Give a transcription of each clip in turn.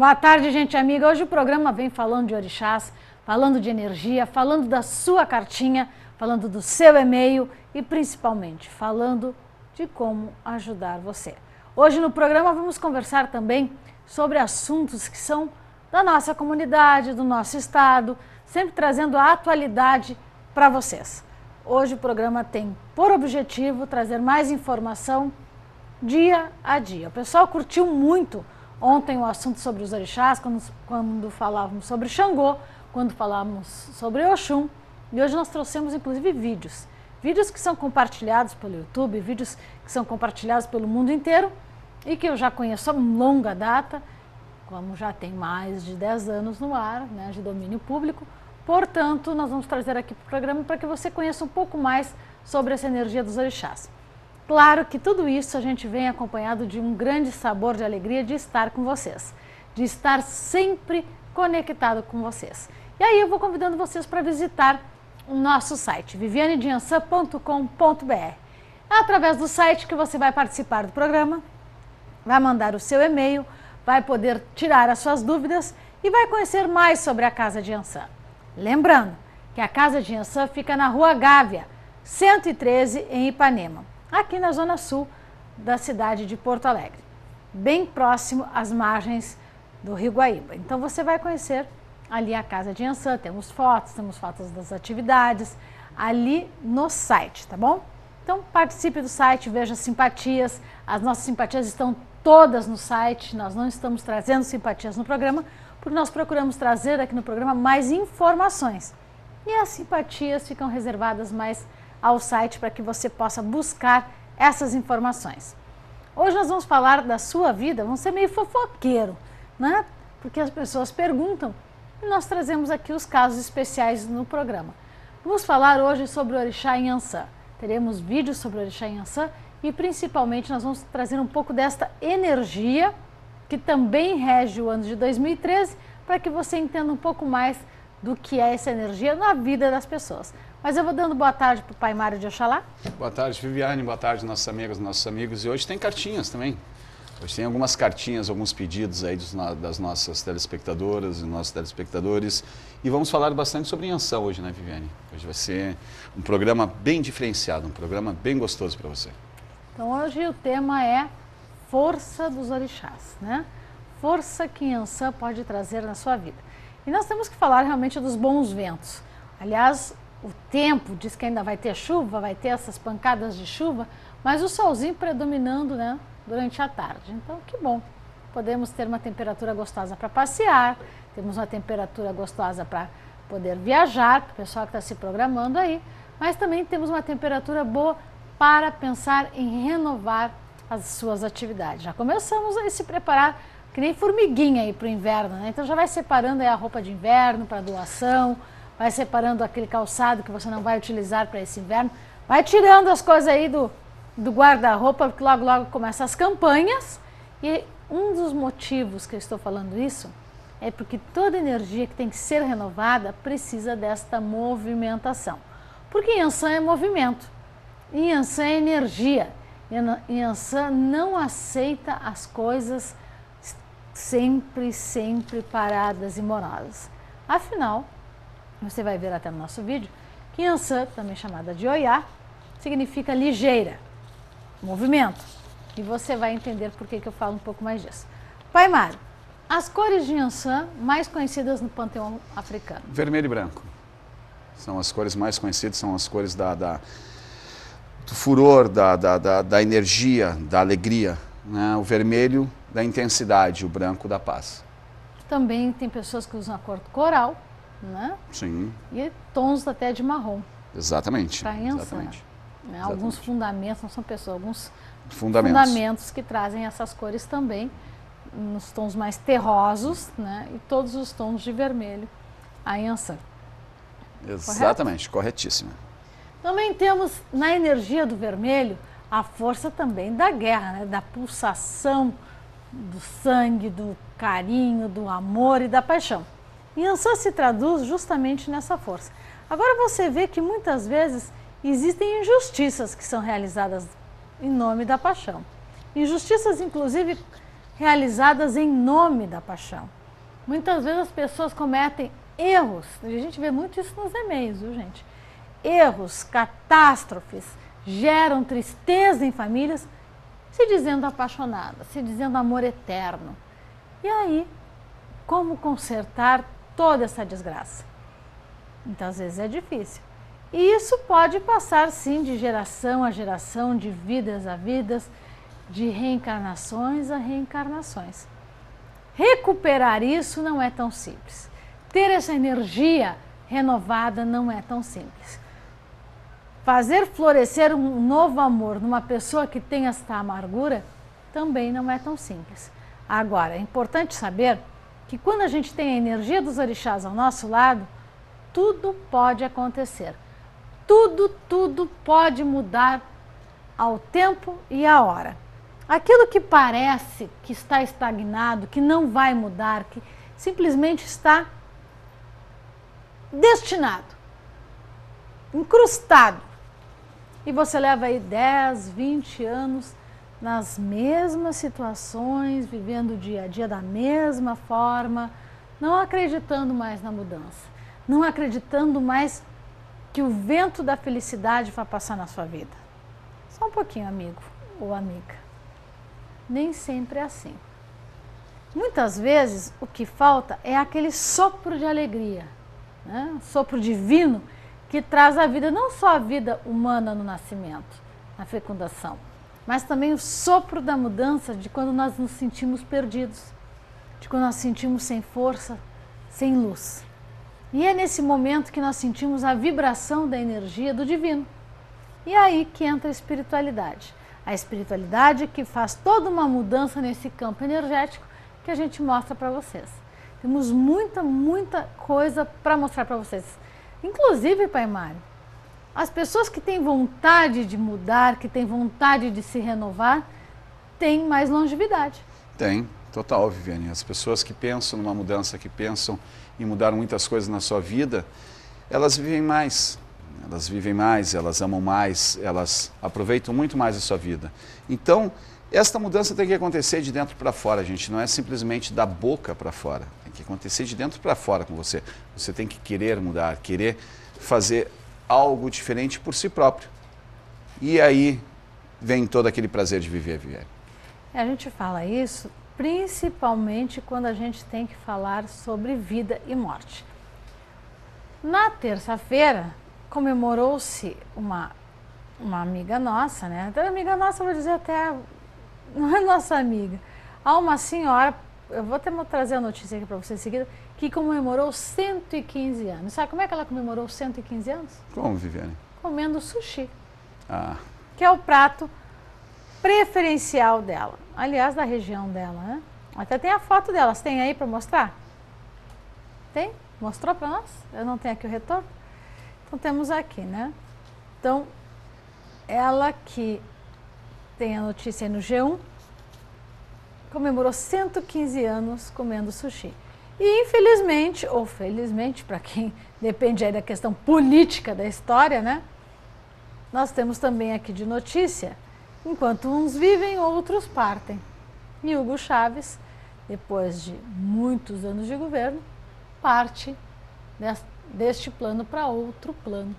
Boa tarde, gente amiga. Hoje o programa vem falando de orixás, falando de energia, falando da sua cartinha, falando do seu e-mail e principalmente falando de como ajudar você. Hoje no programa vamos conversar também sobre assuntos que são da nossa comunidade, do nosso estado, sempre trazendo a atualidade para vocês. Hoje o programa tem por objetivo trazer mais informação dia a dia. O pessoal curtiu muito ontem o assunto sobre os orixás, quando falávamos sobre Xangô, quando falávamos sobre Oxum, e hoje nós trouxemos inclusive vídeos que são compartilhados pelo YouTube, vídeos que são compartilhados pelo mundo inteiro e que eu já conheço há longa data, como já tem mais de 10 anos no ar, né, de domínio público. Portanto, nós vamos trazer aqui para o programa para que você conheça um pouco mais sobre essa energia dos orixás. Claro que tudo isso a gente vem acompanhado de um grande sabor de alegria de estar com vocês, de estar sempre conectado com vocês. E aí eu vou convidando vocês para visitar o nosso site, vivianediançã.com.br. É através do site que você vai participar do programa, vai mandar o seu e-mail, vai poder tirar as suas dúvidas e vai conhecer mais sobre a Casa de Iansã. Lembrando que a Casa de Iansã fica na Rua Gávea, 113, em Ipanema, aqui na zona sul da cidade de Porto Alegre, bem próximo às margens do Rio Guaíba. Então você vai conhecer ali a Casa de Iansã, temos fotos das atividades ali no site, tá bom? Então participe do site, veja simpatias, as nossas simpatias estão todas no site, nós não estamos trazendo simpatias no programa, porque nós procuramos trazer aqui no programa mais informações. E as simpatias ficam reservadas mais ao site para que você possa buscar essas informações. Hoje nós vamos falar da sua vida, vamos ser meio fofoqueiro, né? Porque as pessoas perguntam e nós trazemos aqui os casos especiais no programa. Vamos falar hoje sobre o orixá Iansã. Teremos vídeos sobre o orixá Iansã e principalmente nós vamos trazer um pouco desta energia que também rege o ano de 2013, para que você entenda um pouco mais do que é essa energia na vida das pessoas. Mas eu vou dando boa tarde para o Pai Mário de Oxalá. Boa tarde, Viviane, boa tarde, nossos amigos. E hoje tem cartinhas também. Hoje tem algumas cartinhas, alguns pedidos aí das nossas telespectadoras e nossos telespectadores. E vamos falar bastante sobre Iansã hoje, né, Viviane? Hoje vai ser um programa bem diferenciado, um programa bem gostoso para você. Então hoje o tema é força dos orixás, né? Força que Iansã pode trazer na sua vida. E nós temos que falar realmente dos bons ventos. Aliás, o tempo diz que ainda vai ter chuva, vai ter essas pancadas de chuva, mas o solzinho predominando, né, durante a tarde. Então, que bom. Podemos ter uma temperatura gostosa para passear, temos uma temperatura gostosa para poder viajar, para o pessoal que está se programando aí, mas também temos uma temperatura boa para pensar em renovar as suas atividades. Já começamos a se preparar que nem formiguinha aí para o inverno, né? Então já vai separando aí a roupa de inverno para doação, vai separando aquele calçado que você não vai utilizar para esse inverno, vai tirando as coisas aí do guarda-roupa, porque logo logo começam as campanhas. E um dos motivos que eu estou falando isso é porque toda energia que tem que ser renovada precisa desta movimentação. Porque Iansã é movimento, Iansã é energia, Iansã não aceita as coisas sempre paradas e morosas. Afinal, você vai ver até no nosso vídeo que Iansã, também chamada de Oiá, significa ligeira, movimento. E você vai entender por que eu falo um pouco mais disso. Pai Mário, as cores de Iansã mais conhecidas no panteão africano? Vermelho e branco. São as cores mais conhecidas, são as cores do furor, da energia, da alegria. Né? O vermelho da intensidade, o branco da paz. Também tem pessoas que usam a cor coral, né? Sim. E tons até de marrom. Exatamente. Para Iansã. Exatamente. Né? Alguns fundamentos, não são pessoas, alguns fundamentos que trazem essas cores também, nos tons mais terrosos, né? E todos os tons de vermelho, a Iansã. Exatamente, corretíssima. Também temos na energia do vermelho a força também da guerra, né? Da pulsação do sangue, do carinho, do amor e da paixão. Iansã se traduz justamente nessa força. Agora você vê que muitas vezes existem injustiças que são realizadas em nome da paixão. Injustiças, inclusive, realizadas em nome da paixão. Muitas vezes as pessoas cometem erros, a gente vê muito isso nos e-mails, viu, gente? Erros, catástrofes, geram tristeza em famílias, se dizendo apaixonada, se dizendo amor eterno. E aí, como consertar toda essa desgraça? Muitas vezes é difícil. E isso pode passar, sim, de geração a geração, de vidas a vidas, de reencarnações a reencarnações. Recuperar isso não é tão simples. Ter essa energia renovada não é tão simples. Fazer florescer um novo amor numa pessoa que tem esta amargura também não é tão simples. Agora, é importante saber que quando a gente tem a energia dos orixás ao nosso lado, tudo pode acontecer. Tudo pode mudar ao tempo e à hora. Aquilo que parece que está estagnado, que não vai mudar, que simplesmente está destinado, incrustado, e você leva aí 10, 20 anos nas mesmas situações, vivendo o dia a dia da mesma forma, não acreditando mais na mudança, não acreditando mais que o vento da felicidade vai passar na sua vida. Só um pouquinho, amigo ou amiga. Nem sempre é assim. Muitas vezes o que falta é aquele sopro de alegria, né? Sopro divino que traz a vida, não só a vida humana no nascimento, na fecundação, mas também o sopro da mudança de quando nós nos sentimos perdidos, de quando nós nos sentimos sem força, sem luz. E é nesse momento que nós sentimos a vibração da energia do divino. E é aí que entra a espiritualidade. A espiritualidade que faz toda uma mudança nesse campo energético que a gente mostra para vocês. Temos muita coisa para mostrar para vocês. Inclusive, Pai Mário, as pessoas que têm vontade de mudar, que têm vontade de se renovar, têm mais longevidade. Tem, total, Viviane. As pessoas que pensam numa mudança, que pensam em mudar muitas coisas na sua vida, elas vivem mais. Elas vivem mais, elas amam mais, elas aproveitam muito mais a sua vida. Então, esta mudança tem que acontecer de dentro para fora, gente. Não é simplesmente da boca para fora. Tem que acontecer de dentro para fora com você. Você tem que querer mudar, querer fazer algo diferente por si próprio. E aí vem todo aquele prazer de viver, Viviane. A gente fala isso principalmente quando a gente tem que falar sobre vida e morte. Na terça-feira, comemorou-se uma amiga nossa, né? Então, amiga nossa, eu vou dizer até, não é nossa amiga. Há uma senhora, eu vou até trazer a notícia aqui para vocês em seguida, que comemorou 115 anos. Sabe como é que ela comemorou 115 anos? Como, Viviane? Comendo sushi. Ah. Que é o prato preferencial dela. Aliás, da região dela, né? Até tem a foto dela. Você tem aí para mostrar? Tem? Mostrou para nós? Eu não tenho aqui o retorno? Então temos aqui, né? Então, ela que tem a notícia aí no G1, comemorou 115 anos comendo sushi. E infelizmente, ou felizmente, para quem depende aí da questão política da história, né? Nós temos também aqui de notícia, enquanto uns vivem, outros partem. E Hugo Chávez, depois de muitos anos de governo, parte deste plano para outro plano.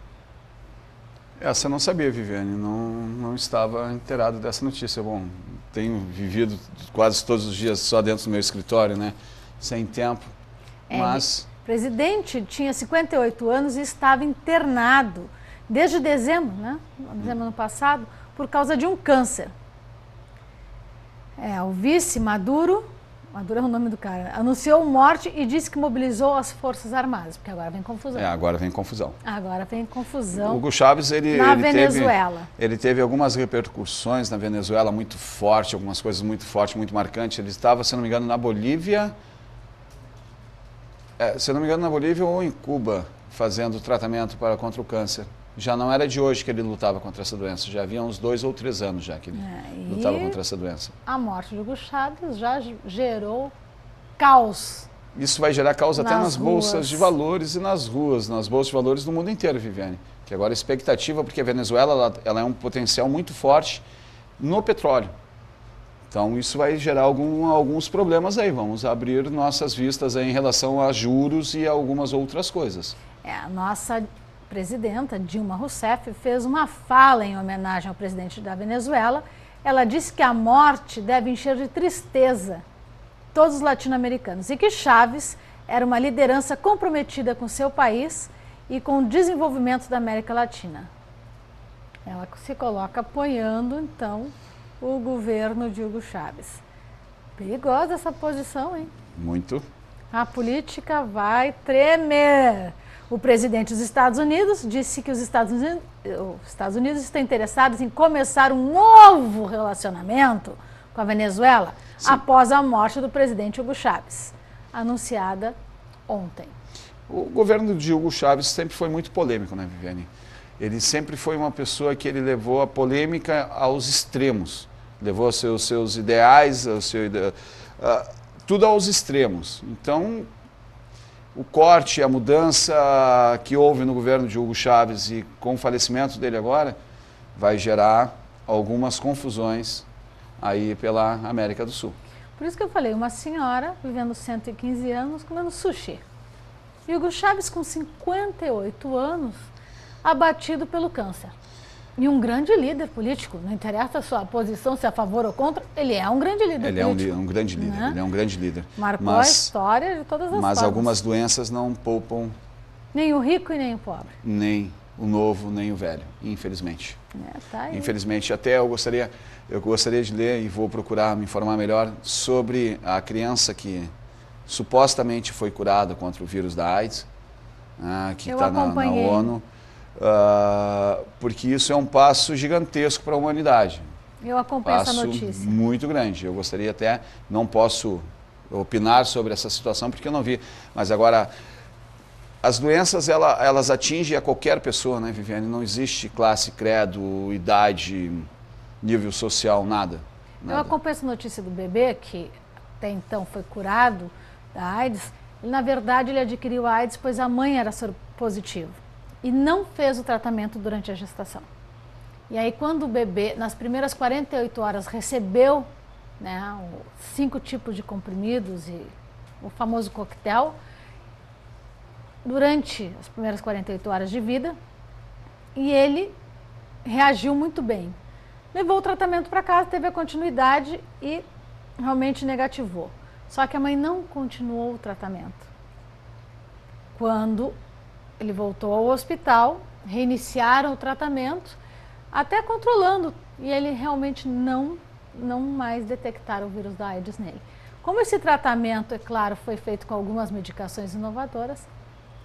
Essa eu não sabia, Viviane, não estava inteirado dessa notícia. Bom, tenho vivido quase todos os dias só dentro do meu escritório, né? Sem tempo, mas... O presidente tinha 58 anos e estava internado desde dezembro, né? Dezembro do ano passado, por causa de um câncer. O vice Maduro é o nome do cara, anunciou morte e disse que mobilizou as Forças Armadas, porque agora vem confusão. Agora vem confusão. Agora vem confusão. Hugo Chávez, na Venezuela. Ele teve algumas repercussões na Venezuela muito forte, algumas coisas muito fortes, muito marcantes. Ele estava, se não me engano, na Bolívia, ou em Cuba, fazendo tratamento contra o câncer. Já não era de hoje que ele lutava contra essa doença, já havia uns 2 ou 3 anos já que ele lutava contra essa doença. A morte de Hugo Chávez já gerou caos. Isso vai gerar caos até nas bolsas de valores e nas ruas, nas bolsas de valores do mundo inteiro, Viviane. Que agora a expectativa, porque a Venezuela ela é um potencial muito forte no petróleo. Então isso vai gerar alguns problemas aí. Vamos abrir nossas vistas aí em relação a juros e a algumas outras coisas. A nossa presidenta, Dilma Rousseff, fez uma fala em homenagem ao presidente da Venezuela. Ela disse que a morte deve encher de tristeza todos os latino-americanos e que Chávez era uma liderança comprometida com seu país e com o desenvolvimento da América Latina. Ela se coloca apoiando, então, o governo de Hugo Chávez. Perigosa essa posição, hein? Muito. A política vai tremer. O presidente dos Estados Unidos disse que os Estados Unidos estão interessados em começar um novo relacionamento com a Venezuela após a morte do presidente Hugo Chávez, anunciada ontem. O governo de Hugo Chávez sempre foi muito polêmico, né, Viviane? Ele sempre foi uma pessoa que ele levou a polêmica aos extremos. Levou seus ideais, tudo aos extremos. Então, o corte, a mudança que houve no governo de Hugo Chávez e com o falecimento dele agora, vai gerar algumas confusões aí pela América do Sul. Por isso que eu falei, uma senhora vivendo 115 anos comendo sushi. E Hugo Chávez com 58 anos, abatido pelo câncer. E um grande líder político, não interessa a sua posição, se é a favor ou contra, ele é um grande líder político. Ele é um grande líder, né? Ele é um grande líder. Marcou a história de todas as formas. Mas algumas doenças não poupam... Nem o rico e nem o pobre. Nem o novo, nem o velho, infelizmente. Tá aí. Infelizmente, até eu gostaria de ler e vou procurar me informar melhor sobre a criança que supostamente foi curada contra o vírus da AIDS, que está na ONU. Porque isso é um passo gigantesco para a humanidade. Eu acompanho essa notícia. Muito grande. Eu gostaria até, não posso opinar sobre essa situação porque eu não vi, mas agora as doenças elas atingem a qualquer pessoa, né, Viviane? Não existe classe, credo, idade, nível social, nada. Eu acompanho essa notícia do bebê que até então foi curado da AIDS. Na verdade, ele adquiriu a AIDS pois a mãe era soropositiva e não fez o tratamento durante a gestação. E aí, quando o bebê, nas primeiras 48 horas, recebeu 5 tipos de comprimidos e o famoso coquetel, durante as primeiras 48 horas de vida, e ele reagiu muito bem. Levou o tratamento para casa, teve a continuidade e realmente negativou. Só que a mãe não continuou o tratamento. Quando ele voltou ao hospital, reiniciaram o tratamento, até controlando, e ele realmente não mais detectaram o vírus da AIDS nele. Como esse tratamento, é claro, foi feito com algumas medicações inovadoras,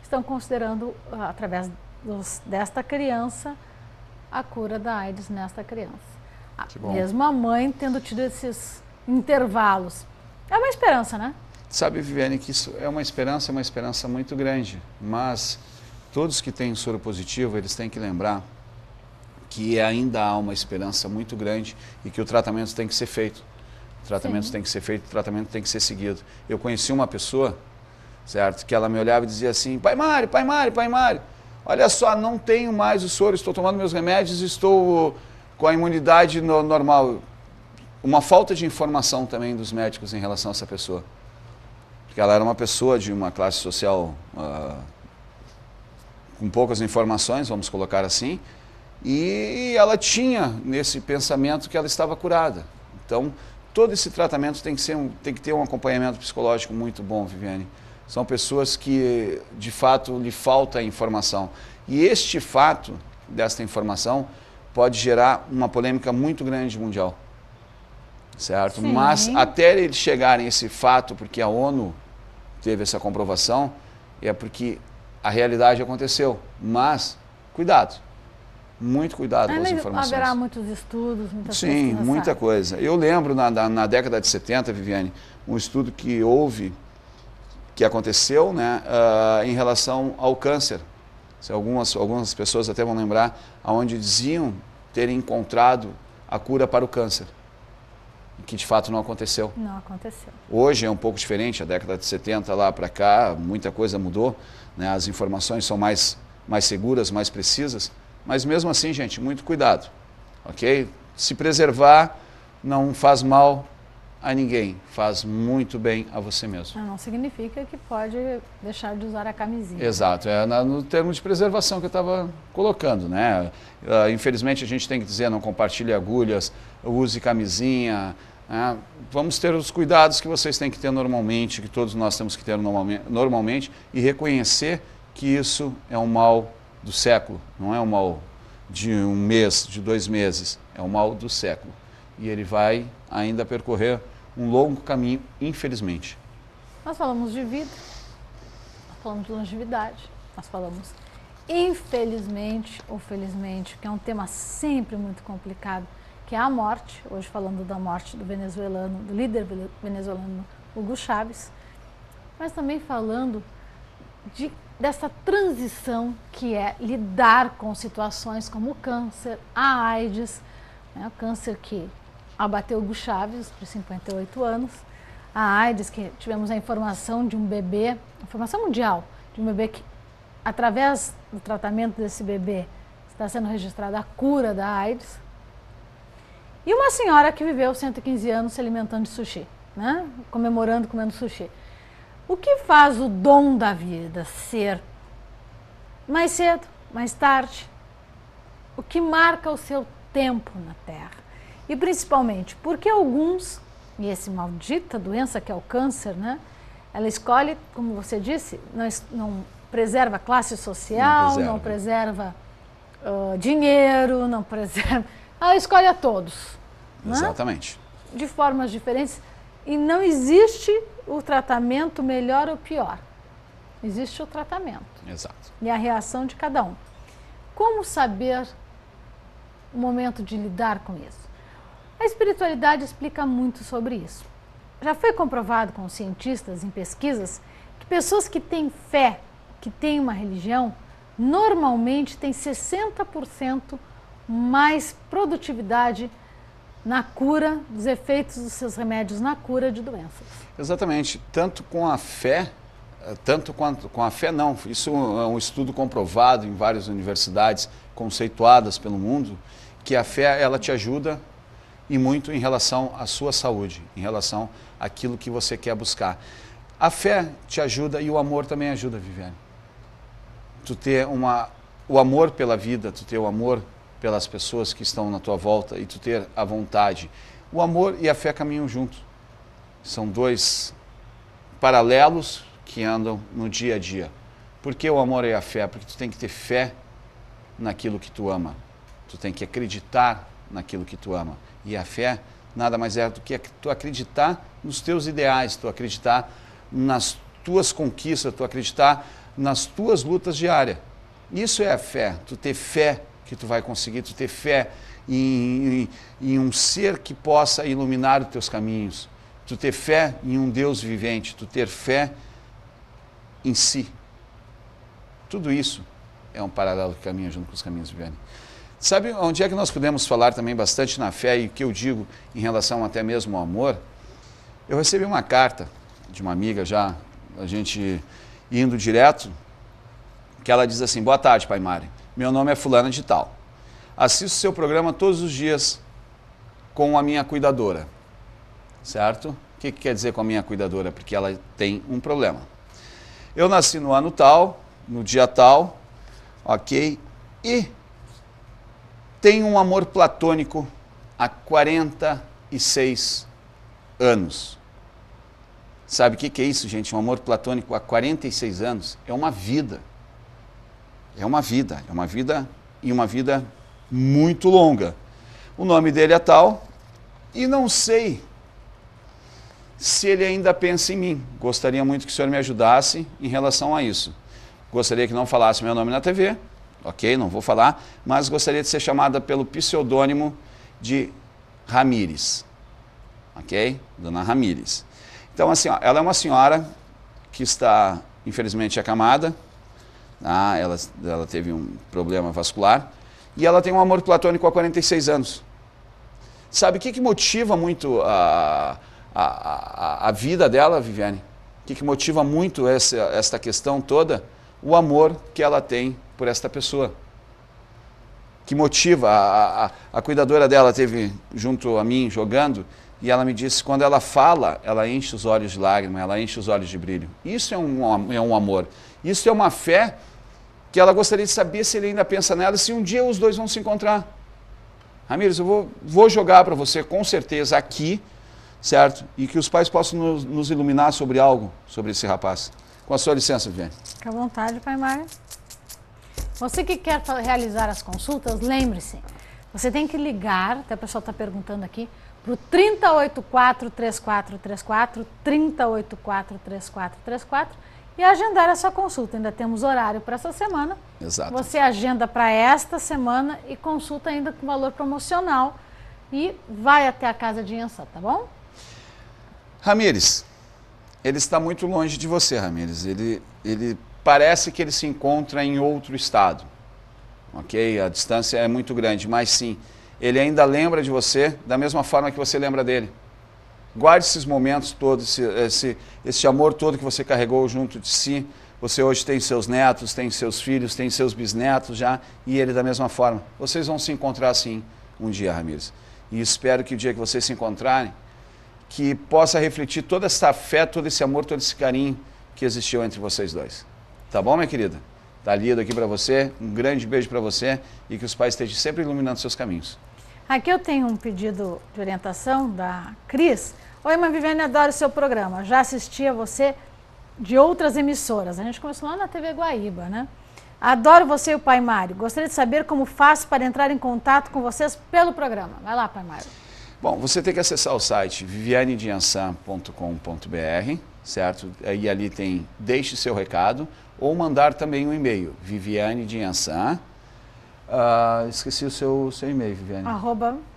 estão considerando, através desta criança, a cura da AIDS nesta criança. Mesmo a mãe tendo tido esses intervalos. É uma esperança, né? Sabe, Viviane, que isso é uma esperança muito grande, mas todos que têm soro positivo, eles têm que lembrar que ainda há uma esperança muito grande e que o tratamento tem que ser feito. O tratamento tem que ser feito, o tratamento tem que ser seguido. Eu conheci uma pessoa, certo, que ela me olhava e dizia assim, pai Mário, olha só, não tenho mais o soro, estou tomando meus remédios, estou com a imunidade normal. Uma falta de informação também dos médicos em relação a essa pessoa. Porque ela era uma pessoa de uma classe social com poucas informações, vamos colocar assim, e ela tinha nesse pensamento que ela estava curada. Então, todo esse tratamento tem que ter um acompanhamento psicológico muito bom, Viviane. São pessoas que, de fato, lhe falta informação. E este fato, desta informação, pode gerar uma polêmica muito grande mundial. Certo? Sim. Mas até eles chegarem a esse fato, porque a ONU teve essa comprovação, é porque a realidade aconteceu. Mas, cuidado. Muito cuidado com as informações. Haverá muitos estudos, muitas coisas. Sim, muita coisa. Eu lembro na década de 70, Viviane, um estudo que houve, que aconteceu, né, em relação ao câncer. Algumas pessoas até vão lembrar, onde diziam terem encontrado a cura para o câncer. Que de fato não aconteceu. Não aconteceu. Hoje é um pouco diferente, a década de 70 lá para cá, muita coisa mudou, né? As informações são mais seguras, mais precisas, mas mesmo assim, gente, muito cuidado, ok? Se preservar não faz mal a ninguém, faz muito bem a você mesmo. Não significa que pode deixar de usar a camisinha. Exato, no termo de preservação que eu estava colocando, né? Infelizmente a gente tem que dizer, não compartilhe agulhas, use camisinha, né? Vamos ter os cuidados que vocês têm que ter normalmente, que todos nós temos que ter normalmente, e reconhecer que isso é um mal do século, não é um mal de um mês, de 2 meses, é um mal do século. E ele vai ainda percorrer um longo caminho, infelizmente. Nós falamos de vida, nós falamos de longevidade, nós falamos, infelizmente ou felizmente, que é um tema sempre muito complicado, que é a morte. Hoje falando da morte do venezuelano, do líder venezuelano Hugo Chávez, mas também falando dessa transição que é lidar com situações como o câncer, a AIDS, né, o câncer que abateu Hugo Chávez por 58 anos, a AIDS, que tivemos a informação de um bebê, informação mundial, de um bebê que, através do tratamento desse bebê, está sendo registrada a cura da AIDS, e uma senhora que viveu 115 anos se alimentando de sushi, né, comemorando, comendo sushi. O que faz o dom da vida ser mais cedo, mais tarde? O que marca o seu tempo na Terra? E principalmente, porque alguns, e esse maldita doença que é o câncer, né? Ela escolhe, como você disse, não preserva a classe social, não preserva dinheiro, não preserva... Ela escolhe a todos. Exatamente. Né? De formas diferentes. E não existe o tratamento melhor ou pior. Existe o tratamento. Exato. E a reação de cada um. Como saber o momento de lidar com isso? A espiritualidade explica muito sobre isso. Já foi comprovado com cientistas em pesquisas que pessoas que têm fé, que têm uma religião, normalmente têm 60% mais produtividade na cura dos efeitos dos seus remédios, na cura de doenças. Exatamente. Tanto com a fé, tanto quanto com a fé não. Isso é um estudo comprovado em várias universidades conceituadas pelo mundo, que a fé ela te ajuda e muito em relação à sua saúde, em relação àquilo que você quer buscar. A fé te ajuda e o amor também ajuda, Viviane. Tu ter o amor pela vida, tu ter o amor pelas pessoas que estão na tua volta e tu ter a vontade. O amor e a fé caminham juntos. São dois paralelos que andam no dia a dia. Por que o amor e a fé? Porque tu tem que ter fé naquilo que tu ama. Tu tem que acreditar naquilo que tu ama. E a fé nada mais é do que tu acreditar nos teus ideais, tu acreditar nas tuas conquistas, tu acreditar nas tuas lutas diárias. Isso é a fé, tu ter fé que tu vai conseguir, tu ter fé em um ser que possa iluminar os teus caminhos, tu ter fé em um Deus vivente, tu ter fé em si. Tudo isso é um paralelo que caminha junto com os caminhos, Viviane. Sabe onde é que nós podemos falar também bastante na fé e o que eu digo em relação até mesmo ao amor? Eu recebi uma carta de uma amiga já, a gente indo direto, que ela diz assim: boa tarde, Pai Mário, meu nome é fulana de tal, assisto seu programa todos os dias com a minha cuidadora, certo? O que quer dizer com a minha cuidadora? Porque ela tem um problema. Eu nasci no ano tal, no dia tal, ok, e tenho um amor platônico há 46 anos. Sabe o que é isso, gente? Um amor platônico há 46 anos é uma vida. É uma vida e uma vida muito longa. O nome dele é tal e não sei se ele ainda pensa em mim. Gostaria muito que o senhor me ajudasse em relação a isso. Gostaria que não falasse meu nome na TV, ok? Não vou falar, mas gostaria de ser chamada pelo pseudônimo de Ramires, ok? Dona Ramires. Então, assim, ó, ela é uma senhora que está, infelizmente, acamada. Ela teve um problema vascular e ela tem um amor platônico há 46 anos. Sabe o que motiva muito a vida dela, Viviane? O que motiva muito esta questão toda? O amor que ela tem por esta pessoa. Que motiva, a cuidadora dela teve junto a mim jogando, e ela me disse, quando ela fala, ela enche os olhos de lágrima, ela enche os olhos de brilho. Isso é um amor. Isso é uma fé que ela gostaria de saber se ele ainda pensa nela, se um dia os dois vão se encontrar. Ramires, eu vou jogar para você com certeza aqui, certo? E que os pais possam nos iluminar sobre algo, sobre esse rapaz. Com a sua licença, Viviane. Fica à vontade, pai Mário. Você que quer realizar as consultas, lembre-se, você tem que ligar, até o pessoal está perguntando aqui, para o 3084-3434, 3084-3434 e agendar essa consulta. Ainda temos horário para essa semana. Exato. Você agenda para esta semana e consulta ainda com valor promocional e vai até a casa de Iansã, tá bom? Ramires, ele está muito longe de você, Ramires. Ele parece que ele se encontra em outro estado, ok? A distância é muito grande, mas sim, ele ainda lembra de você da mesma forma que você lembra dele. Guarde esses momentos todos, esse amor todo que você carregou junto de si. Você hoje tem seus netos, tem seus filhos, tem seus bisnetos já, e ele da mesma forma. Vocês vão se encontrar sim um dia, Ramires. E espero que o dia que vocês se encontrarem, que possa refletir toda essa fé, todo esse amor, todo esse carinho que existiu entre vocês dois. Tá bom, minha querida? Tá lido aqui para você, um grande beijo para você e que os pais estejam sempre iluminando seus caminhos. Aqui eu tenho um pedido de orientação da Cris. Oi, mãe Viviane, adoro o seu programa. Já assisti a você de outras emissoras. A gente começou lá na TV Guaíba, né? Adoro você e o pai Mário. Gostaria de saber como faço para entrar em contato com vocês pelo programa. Vai lá, pai Mário. Bom, você tem que acessar o site vivianediançã.com.br, certo? E ali tem deixe seu recado ou mandar também um e-mail, vivianediançã. Esqueci o seu e-mail, Viviane.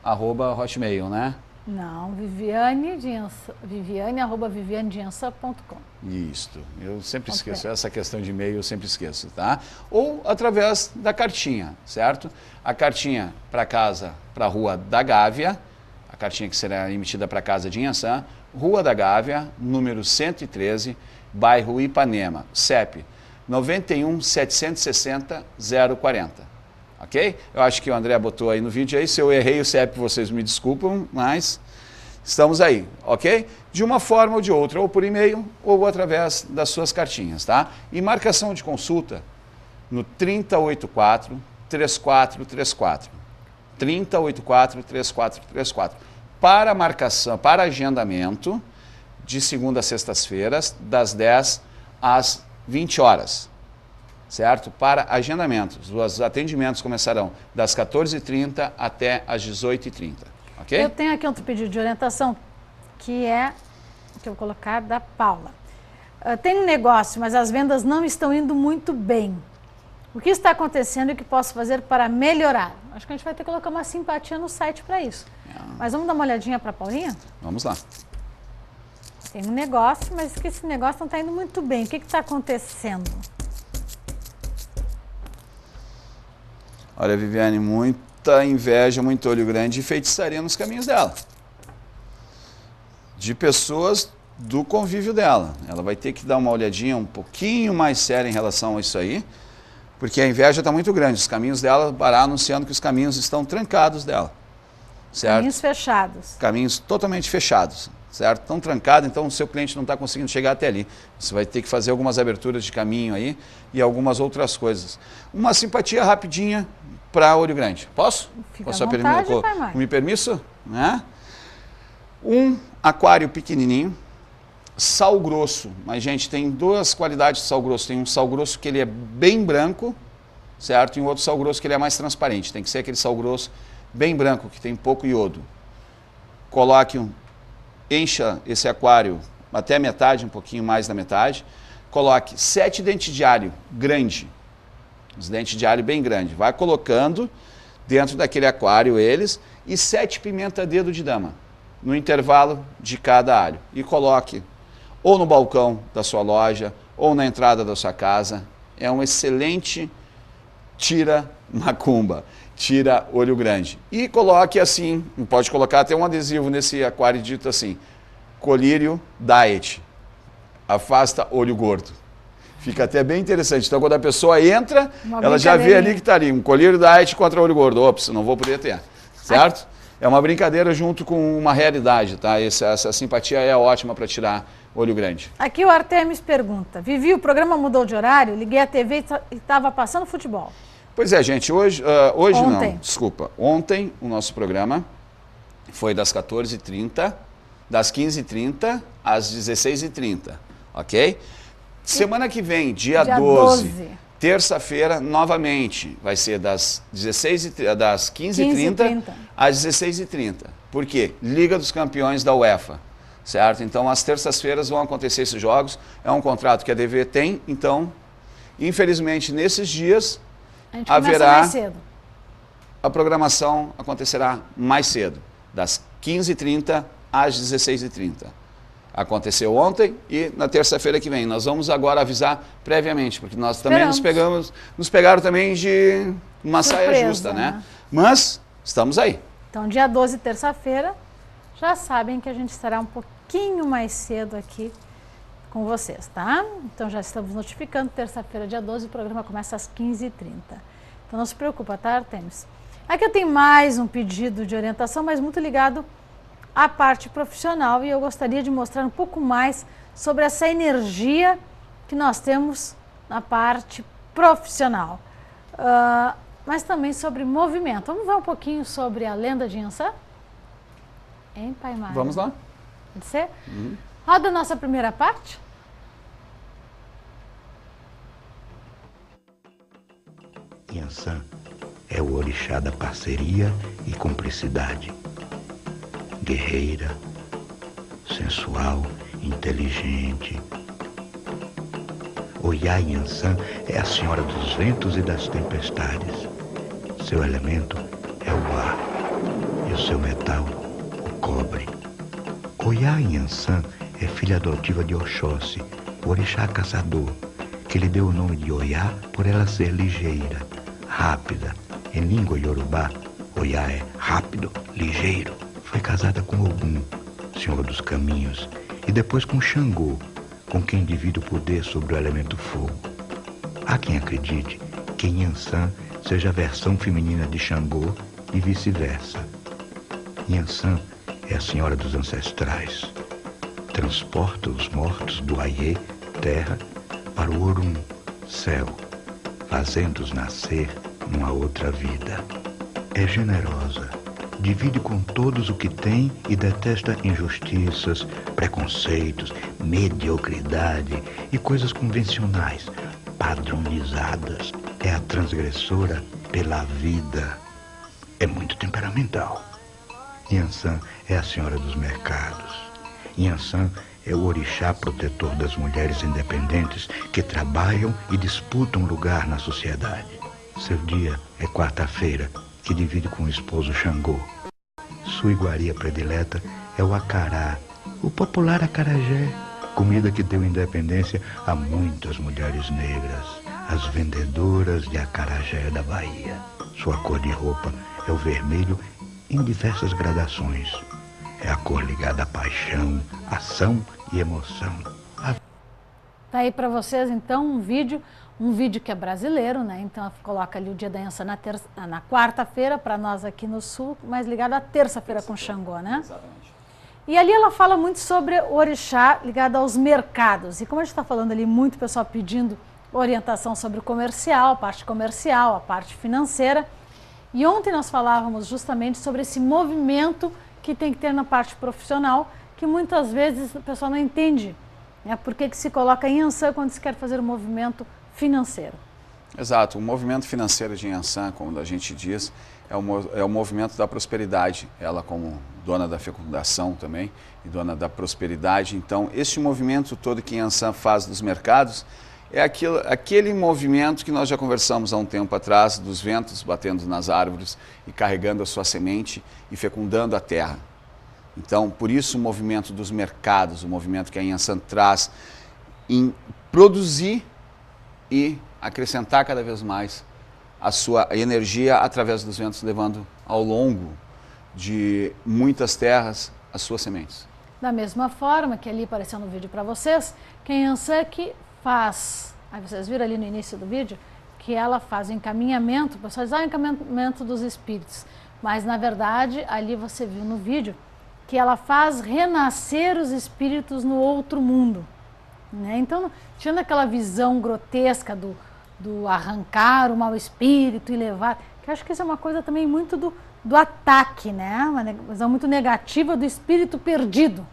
Arroba Hotmail, né? Não, viviane@vivianediançã.com. Isso, eu sempre esqueço, essa questão de e-mail eu sempre esqueço, tá? Ou através da cartinha, certo? A cartinha para casa, para a Rua da Gávea, a cartinha que será emitida para casa de Iansã, Rua da Gávea, número 113, bairro Ipanema, CEP 91 760 040. Ok? Eu acho que o André botou aí no vídeo aí, se eu errei o CEP, vocês me desculpam, mas estamos aí, ok? De uma forma ou de outra, ou por e-mail, ou através das suas cartinhas, tá? E marcação de consulta no 3084-3434. 3084-3434. Para marcação, para agendamento, de segunda a sextas-feiras, das 10 às 20 horas. Certo? Para agendamentos. Os atendimentos começarão das 14h30 até as 18h30. Ok? Eu tenho aqui outro pedido de orientação, que eu vou colocar da Paula. Tem um negócio, mas as vendas não estão indo muito bem. O que está acontecendo e o que posso fazer para melhorar? Acho que a gente vai ter que colocar uma simpatia no site para isso. Mas vamos dar uma olhadinha para a Paulinha? Vamos lá. Tem um negócio, mas que esse negócio não está indo muito bem. O que está acontecendo? Olha, Viviane, muita inveja, muito olho grande e feitiçaria nos caminhos dela. De pessoas do convívio dela. Ela vai ter que dar uma olhadinha um pouquinho mais séria em relação a isso aí, porque a inveja está muito grande. Os caminhos dela, Bará anunciando que os caminhos estão trancados dela. Certo? Caminhos fechados. Caminhos totalmente fechados, certo? Estão trancados, então o seu cliente não está conseguindo chegar até ali. Você vai ter que fazer algumas aberturas de caminho aí e algumas outras coisas. Uma simpatia rapidinha para Olho Grande. Posso? Fica à vontade, pai Mário. Me permisso? Né? Um aquário pequenininho, sal grosso. Mas, gente, tem duas qualidades de sal grosso. Tem um sal grosso que ele é bem branco, certo? E um outro sal grosso que ele é mais transparente. Tem que ser aquele sal grosso bem branco, que tem pouco iodo. Coloque encha esse aquário até a metade, um pouquinho mais da metade. Coloque 7 dentes de alho grande. Os dentes de alho bem grandes. Vai colocando dentro daquele aquário eles e 7 pimenta-dedo de dama no intervalo de cada alho. E coloque ou no balcão da sua loja ou na entrada da sua casa. É um excelente tira macumba, tira olho grande. E coloque assim, pode colocar até um adesivo nesse aquário dito assim, colírio diet, afasta olho gordo. Fica até bem interessante. Então, quando a pessoa entra, ela já vê ali que está ali, um colírio diet contra olho gordo. Ops, não vou poder ter, certo? É uma brincadeira junto com uma realidade, tá? Essa simpatia é ótima para tirar olho grande. Aqui o Artemis pergunta, Vivi, o programa mudou de horário, liguei a TV e estava passando futebol. Pois é, gente, hoje Ontem. não, desculpa. Ontem o nosso programa foi das 14h30, das 15h30 às 16h30, ok? Semana que vem, dia 12. Terça-feira, novamente, vai ser das 15h30 às 16h30. Por quê? Liga dos Campeões da UEFA, certo? Então, às terças-feiras vão acontecer esses jogos. É um contrato que a TV tem, então, infelizmente, nesses dias, haverá mais cedo. A programação acontecerá mais cedo, das 15h30 às 16h30. Aconteceu ontem e na terça-feira que vem. Nós vamos agora avisar previamente, porque nós também nos pegaram também de uma saia justa, né? Mas estamos aí. Então, dia 12, terça-feira, já sabem que a gente estará um pouquinho mais cedo aqui com vocês, tá? Então, já estamos notificando, terça-feira, dia 12, o programa começa às 15h30. Então, não se preocupa, tá, Artemis? Aqui eu tenho mais um pedido de orientação, mas muito ligado a parte profissional, e eu gostaria de mostrar um pouco mais sobre essa energia que nós temos na parte profissional, mas também sobre movimento. Vamos ver um pouquinho sobre a lenda de Yansan? Hein, Pai Mário? Vamos lá. Pode ser? Roda a nossa primeira parte. Yansan é o orixá da parceria e cumplicidade. Guerreira, sensual, inteligente. Oiá Yansan é a senhora dos ventos e das tempestades. Seu elemento é o ar e o seu metal, o cobre. Oiá Yansan é filha adotiva de Oxóssi, o orixá caçador, que lhe deu o nome de Oiá por ela ser ligeira, rápida. Em língua iorubá, Oiá é rápido, ligeiro. Foi casada com Ogum, senhor dos caminhos, e depois com Xangô, com quem divide o poder sobre o elemento fogo. Há quem acredite que Yansan seja a versão feminina de Xangô e vice-versa. Yansan é a senhora dos ancestrais. Transporta os mortos do Aie, terra, para o Orum, céu, fazendo-os nascer numa outra vida. É generosa. Divide com todos o que tem e detesta injustiças, preconceitos, mediocridade e coisas convencionais, padronizadas. É a transgressora pela vida. É muito temperamental. Yansan é a senhora dos mercados. Yansan é o orixá protetor das mulheres independentes que trabalham e disputam lugar na sociedade. Seu dia é quarta-feira, que divide com o esposo Xangô. Sua iguaria predileta é o acará, o popular acarajé, comida que deu independência a muitas mulheres negras, as vendedoras de acarajé da Bahia. Sua cor de roupa é o vermelho em diversas gradações. É a cor ligada à paixão, ação e emoção. Tá aí para vocês, então, um vídeo que é brasileiro, né? Então, coloca ali o dia da Yansan na quarta-feira, para nós aqui no Sul, mas ligado à terça-feira com Xangô, né? Exatamente. E ali ela fala muito sobre o orixá ligado aos mercados. E como a gente está falando ali, muito pessoal pedindo orientação sobre o comercial, a parte financeira. E ontem nós falávamos justamente sobre esse movimento que tem que ter na parte profissional, que muitas vezes o pessoal não entende, né? Por que se coloca em Yansan quando se quer fazer um movimento financeiro. Exato, o movimento financeiro de Yansan, como a gente diz, é o movimento da prosperidade. Ela como dona da fecundação também e dona da prosperidade. Então, este movimento todo que Yansan faz nos mercados é aquele movimento que nós já conversamos há um tempo atrás, dos ventos batendo nas árvores e carregando a sua semente e fecundando a terra. Então, por isso o movimento dos mercados, o movimento que a Yansan traz em produzir e acrescentar cada vez mais a sua energia através dos ventos, levando ao longo de muitas terras as suas sementes. Da mesma forma que ali apareceu no vídeo para vocês, que a Yansan que faz, aí vocês viram ali no início do vídeo, que ela faz o encaminhamento, o pessoal diz, o encaminhamento dos espíritos. mas na verdade ali você viu no vídeo que ela faz renascer os espíritos no outro mundo, né? Então, tirando aquela visão grotesca do arrancar o mau espírito e levar, que eu acho que isso é uma coisa também muito do ataque, né? Uma visão muito negativa do espírito perdido,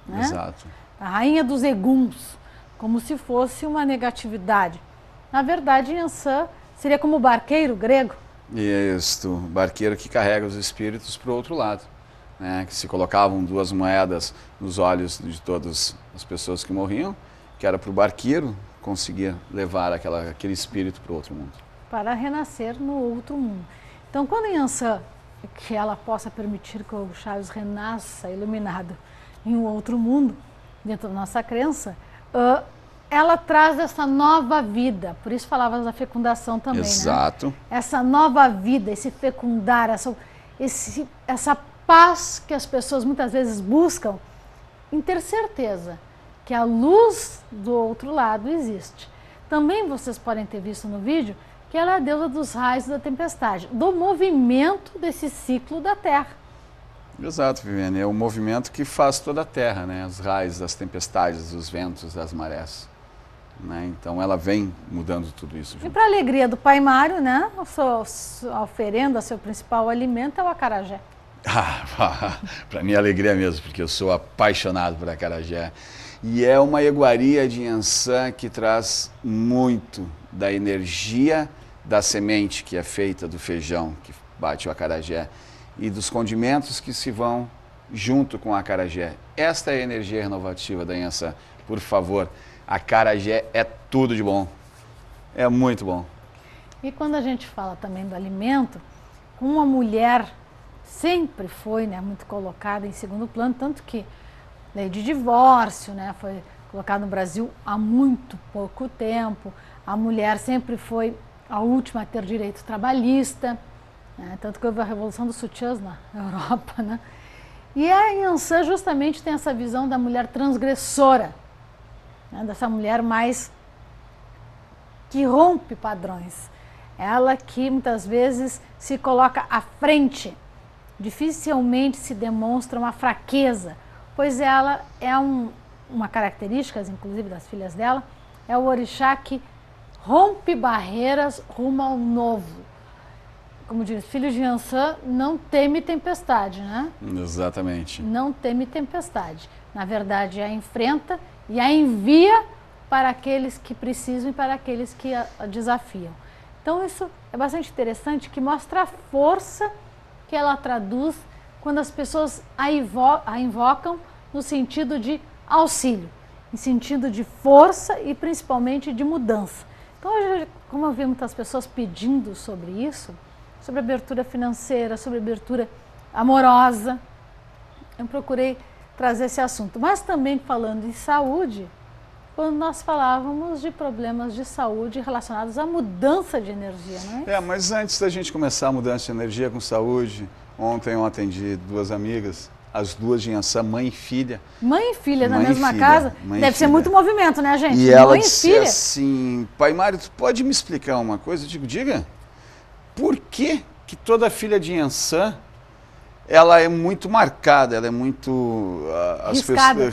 né? Exato. A rainha dos eguns, como se fosse uma negatividade. Na verdade, Yansan seria como o barqueiro grego. Isso, barqueiro que carrega os espíritos para o outro lado, né? Que se colocavam 2 moedas nos olhos de todas as pessoas que morriam, que era para o barqueiro conseguir levar aquele espírito para o outro mundo. Para renascer no outro mundo. Então, quando Yansan, que ela possa permitir que o Chaves renasça iluminado em um outro mundo, dentro da nossa crença, ela traz essa nova vida. Por isso falava da fecundação também, Exato. né? Essa nova vida, esse fecundar, essa paz que as pessoas muitas vezes buscam em ter certeza que a luz do outro lado existe. Também vocês podem ter visto no vídeo que ela é a deusa dos raios e da tempestade, do movimento desse ciclo da Terra. Exato, Viviane. É o movimento que faz toda a Terra, né? Os raios, as tempestades, os ventos, as marés. Né? Então ela vem mudando tudo isso. E para a alegria do Pai Mário, né? A oferenda, seu principal alimento é o acarajé. Para mim é alegria mesmo, porque eu sou apaixonado por acarajé. E é uma iguaria de Yansan que traz muito da energia da semente que é feita do feijão, que bate o acarajé, e dos condimentos que se vão junto com o acarajé. Esta é a energia renovativa da Yansan. Por favor, acarajé é tudo de bom. É muito bom. E quando a gente fala também do alimento, uma mulher sempre foi, né, muito colocada em segundo plano, tanto que lei de divórcio, né, foi colocada no Brasil há muito pouco tempo. A mulher sempre foi a última a ter direito trabalhista, né, tanto que houve a Revolução dos Sutiãs na Europa, né? E a Yansan justamente tem essa visão da mulher transgressora, né, dessa mulher mais que rompe padrões. Ela que muitas vezes se coloca à frente, dificilmente se demonstra uma fraqueza, pois ela é uma característica, inclusive das filhas dela, é o orixá que rompe barreiras rumo ao novo. Como diz, filho de Yansan não teme tempestade, né? Exatamente. Não teme tempestade. Na verdade, a enfrenta e a envia para aqueles que precisam e para aqueles que a desafiam. Então isso é bastante interessante, que mostra a força que ela traduz quando as pessoas a invocam no sentido de auxílio, em sentido de força e principalmente de mudança. Então, hoje, como eu vi muitas pessoas pedindo sobre isso, sobre abertura financeira, sobre abertura amorosa, eu procurei trazer esse assunto. Mas também falando em saúde, quando nós falávamos de problemas de saúde relacionados à mudança de energia, não é? Mas antes da gente começar a mudança de energia com saúde, ontem eu atendi 2 amigas, as 2 de Yansan, mãe e filha. Mãe e filha na mesma casa? Deve ser muito movimento, né, gente? E ela disse assim, Pai Mário, tu pode me explicar uma coisa? Eu digo, diga, por que toda filha de Yansan ela é muito marcada, ela é muito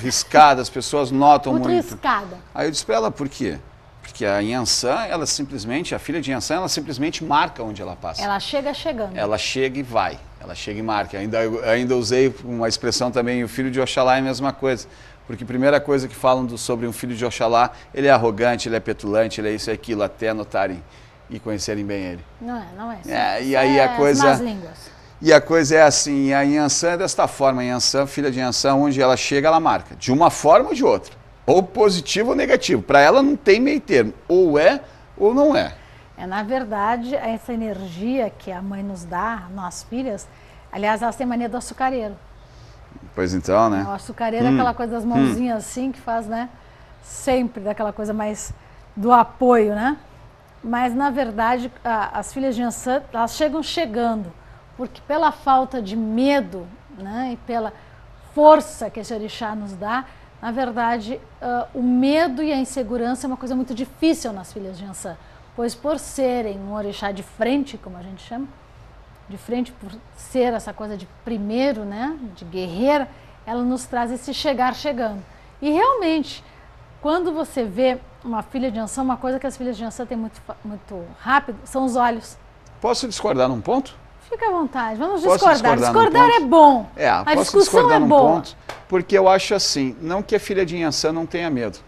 riscada, as pessoas notam muito. Riscada. Aí eu disse para ela, por quê? Porque a Yansan, a filha de Yansan, ela simplesmente marca onde ela passa. Ela chega chegando. Ela chega e vai, ela chega e marca. Ainda usei uma expressão também, o filho de Oxalá é a mesma coisa. Porque a primeira coisa que falam sobre um filho de Oxalá, ele é arrogante, ele é petulante, ele é isso e aquilo, até anotarem e conhecerem bem ele. Não é. E aí a coisa... Más línguas. E a coisa é assim, a Yansan é desta forma, a Yansan, filha de Yansan, onde ela chega, ela marca, de uma forma ou de outra, ou positivo ou negativo. Para ela não tem meio termo, ou é ou não é. Na verdade, essa energia que a mãe nos dá, nós filhas, aliás, elas têm mania do açucareiro. Pois então, né? O açucareiro é aquela coisa das mãozinhas assim, que faz, né, sempre daquela coisa mais do apoio, né? Mas, na verdade, as filhas de Yansan, elas chegam chegando, porque pela falta de medo, né, e pela força que esse orixá nos dá, na verdade, o medo e a insegurança é uma coisa muito difícil nas filhas de Yansan, pois por serem um orixá de frente, como a gente chama, de frente por ser essa coisa de primeiro, né, de guerreira, ela nos traz esse chegar chegando. E realmente, quando você vê uma filha de Ansã, uma coisa que as filhas de Ansã têm muito rápido, são os olhos. Posso discordar num ponto? Fica à vontade, vamos Posso discordar. Discordar é bom. A posso discussão discordar num boa. Ponto, porque eu acho assim, não que a filha de Ansã não tenha medo.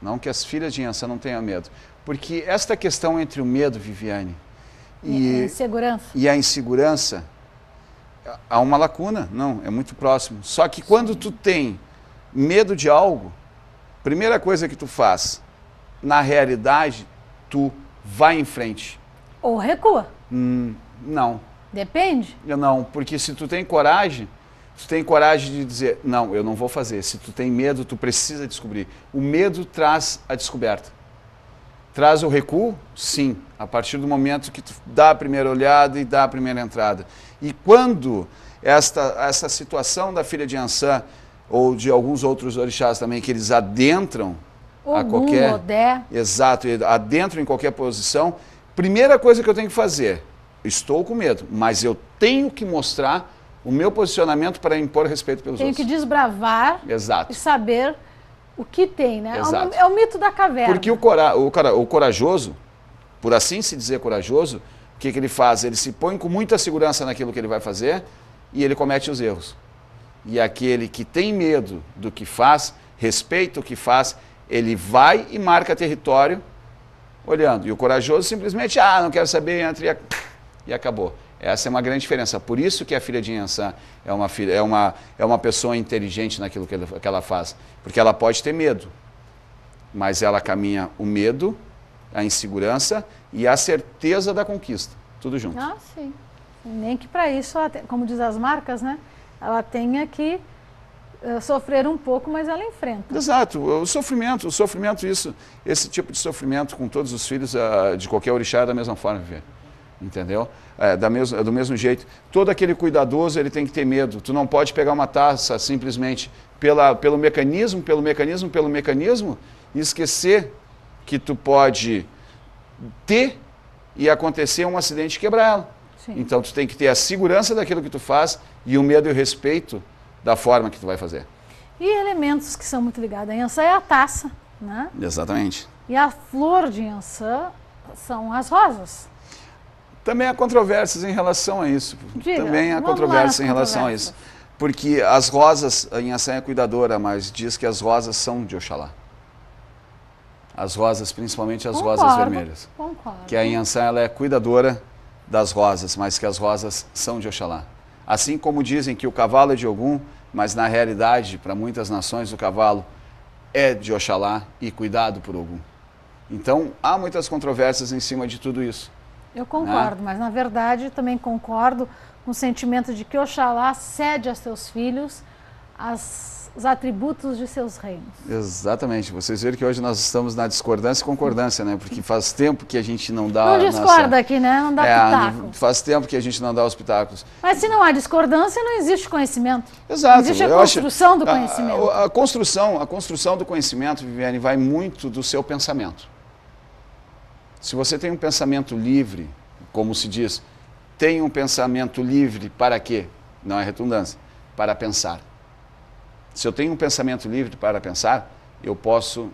Não que as filhas de Ansã não tenham medo. Porque esta questão entre o medo, Viviane, e a insegurança, há uma lacuna, não, é muito próximo. Só que quando tu tem medo de algo, primeira coisa que tu faz, na realidade, tu vai em frente. Ou recua. Não. Depende? Não, porque se tu tem coragem de dizer, não, eu não vou fazer. Se tu tem medo, tu precisa descobrir. O medo traz a descoberta. Traz o recuo? Sim, a partir do momento que tu dá a primeira olhada e dá a primeira entrada. E quando essa situação da filha de Ansã, ou de alguns outros orixás também, que eles adentram a qualquer... Odé. Exato, adentram em qualquer posição, primeira coisa que eu tenho que fazer, estou com medo, mas eu tenho que mostrar o meu posicionamento para impor respeito pelos outros. Tenho que desbravar. Exato. E saber o que tem, né? Exato. É o mito da caverna. Porque o corajoso, por assim se dizer corajoso, o que ele faz? Ele se põe com muita segurança naquilo que ele vai fazer e ele comete os erros. E aquele que tem medo do que faz, respeita o que faz, ele vai e marca território olhando. E o corajoso simplesmente, não quero saber, entra e acabou. Essa é uma grande diferença. Por isso que a filha de Ansã é uma pessoa inteligente naquilo que ela faz. Porque ela pode ter medo, mas ela caminha o medo, a insegurança e a certeza da conquista. Tudo junto. Sim. Nem que para isso, como diz as marcas, né? Ela tenha que sofrer um pouco, mas ela enfrenta. Exato. O sofrimento, esse tipo de sofrimento com todos os filhos de qualquer orixá é da mesma forma, viver. Entendeu? Do mesmo jeito. Todo aquele cuidadoso, ele tem que ter medo. Tu não pode pegar uma taça simplesmente pelo mecanismo e esquecer que tu pode ter e acontecer um acidente e quebrar ela. Sim. Então tu tem que ter a segurança daquilo que tu faz e o medo e o respeito da forma que tu vai fazer. E elementos que são muito ligados a Ansã é a taça, né? Exatamente. E a flor de Ansã são as rosas. Também há controvérsias em relação a isso. Diga, também há controvérsias em relação a isso. Porque as rosas, a Ansã é cuidadora, mas diz que as rosas são de Oxalá. As rosas, principalmente as rosas vermelhas. Concordo. Que a Ansã ela é cuidadora das rosas, mas que as rosas são de Oxalá. Assim como dizem que o cavalo é de Ogum, mas na realidade, para muitas nações, o cavalo é de Oxalá e cuidado por Ogum. Então, há muitas controvérsias em cima de tudo isso. Eu concordo, mas na verdade também concordo com o sentimento de que Oxalá cede a seus filhos os atributos de seus reinos. Exatamente. Vocês viram que hoje nós estamos na discordância e concordância, né? Porque faz tempo que a gente não dá... Não discorda aqui, né? Não dá pitaco. Faz tempo que a gente não dá os pitacos. Mas se não há discordância, não existe conhecimento. Exato. Não existe a construção do conhecimento. A construção do conhecimento, Viviane, vai muito do seu pensamento. Se você tem um pensamento livre, como se diz, tem um pensamento livre para quê? Não é redundância. Para pensar. Se eu tenho um pensamento livre para pensar, eu posso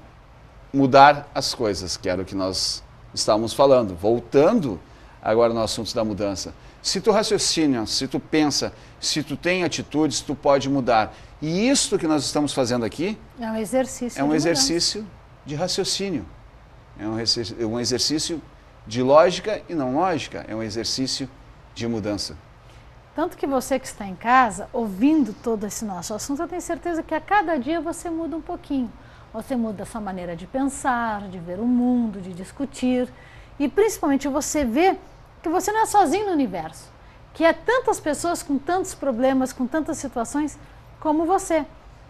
mudar as coisas, que era o que nós estávamos falando. Voltando agora no assunto da mudança. Se tu raciocina, se tu pensa, se tu tem atitudes, tu pode mudar. E isso que nós estamos fazendo aqui é um exercício. É um exercício de raciocínio. É um exercício de lógica e não lógica. É um exercício de mudança. Tanto que você que está em casa, ouvindo todo esse nosso assunto, eu tenho certeza que a cada dia você muda um pouquinho. Você muda a sua maneira de pensar, de ver o mundo, de discutir. E principalmente você vê que você não é sozinho no universo. Que há tantas pessoas com tantos problemas, com tantas situações como você.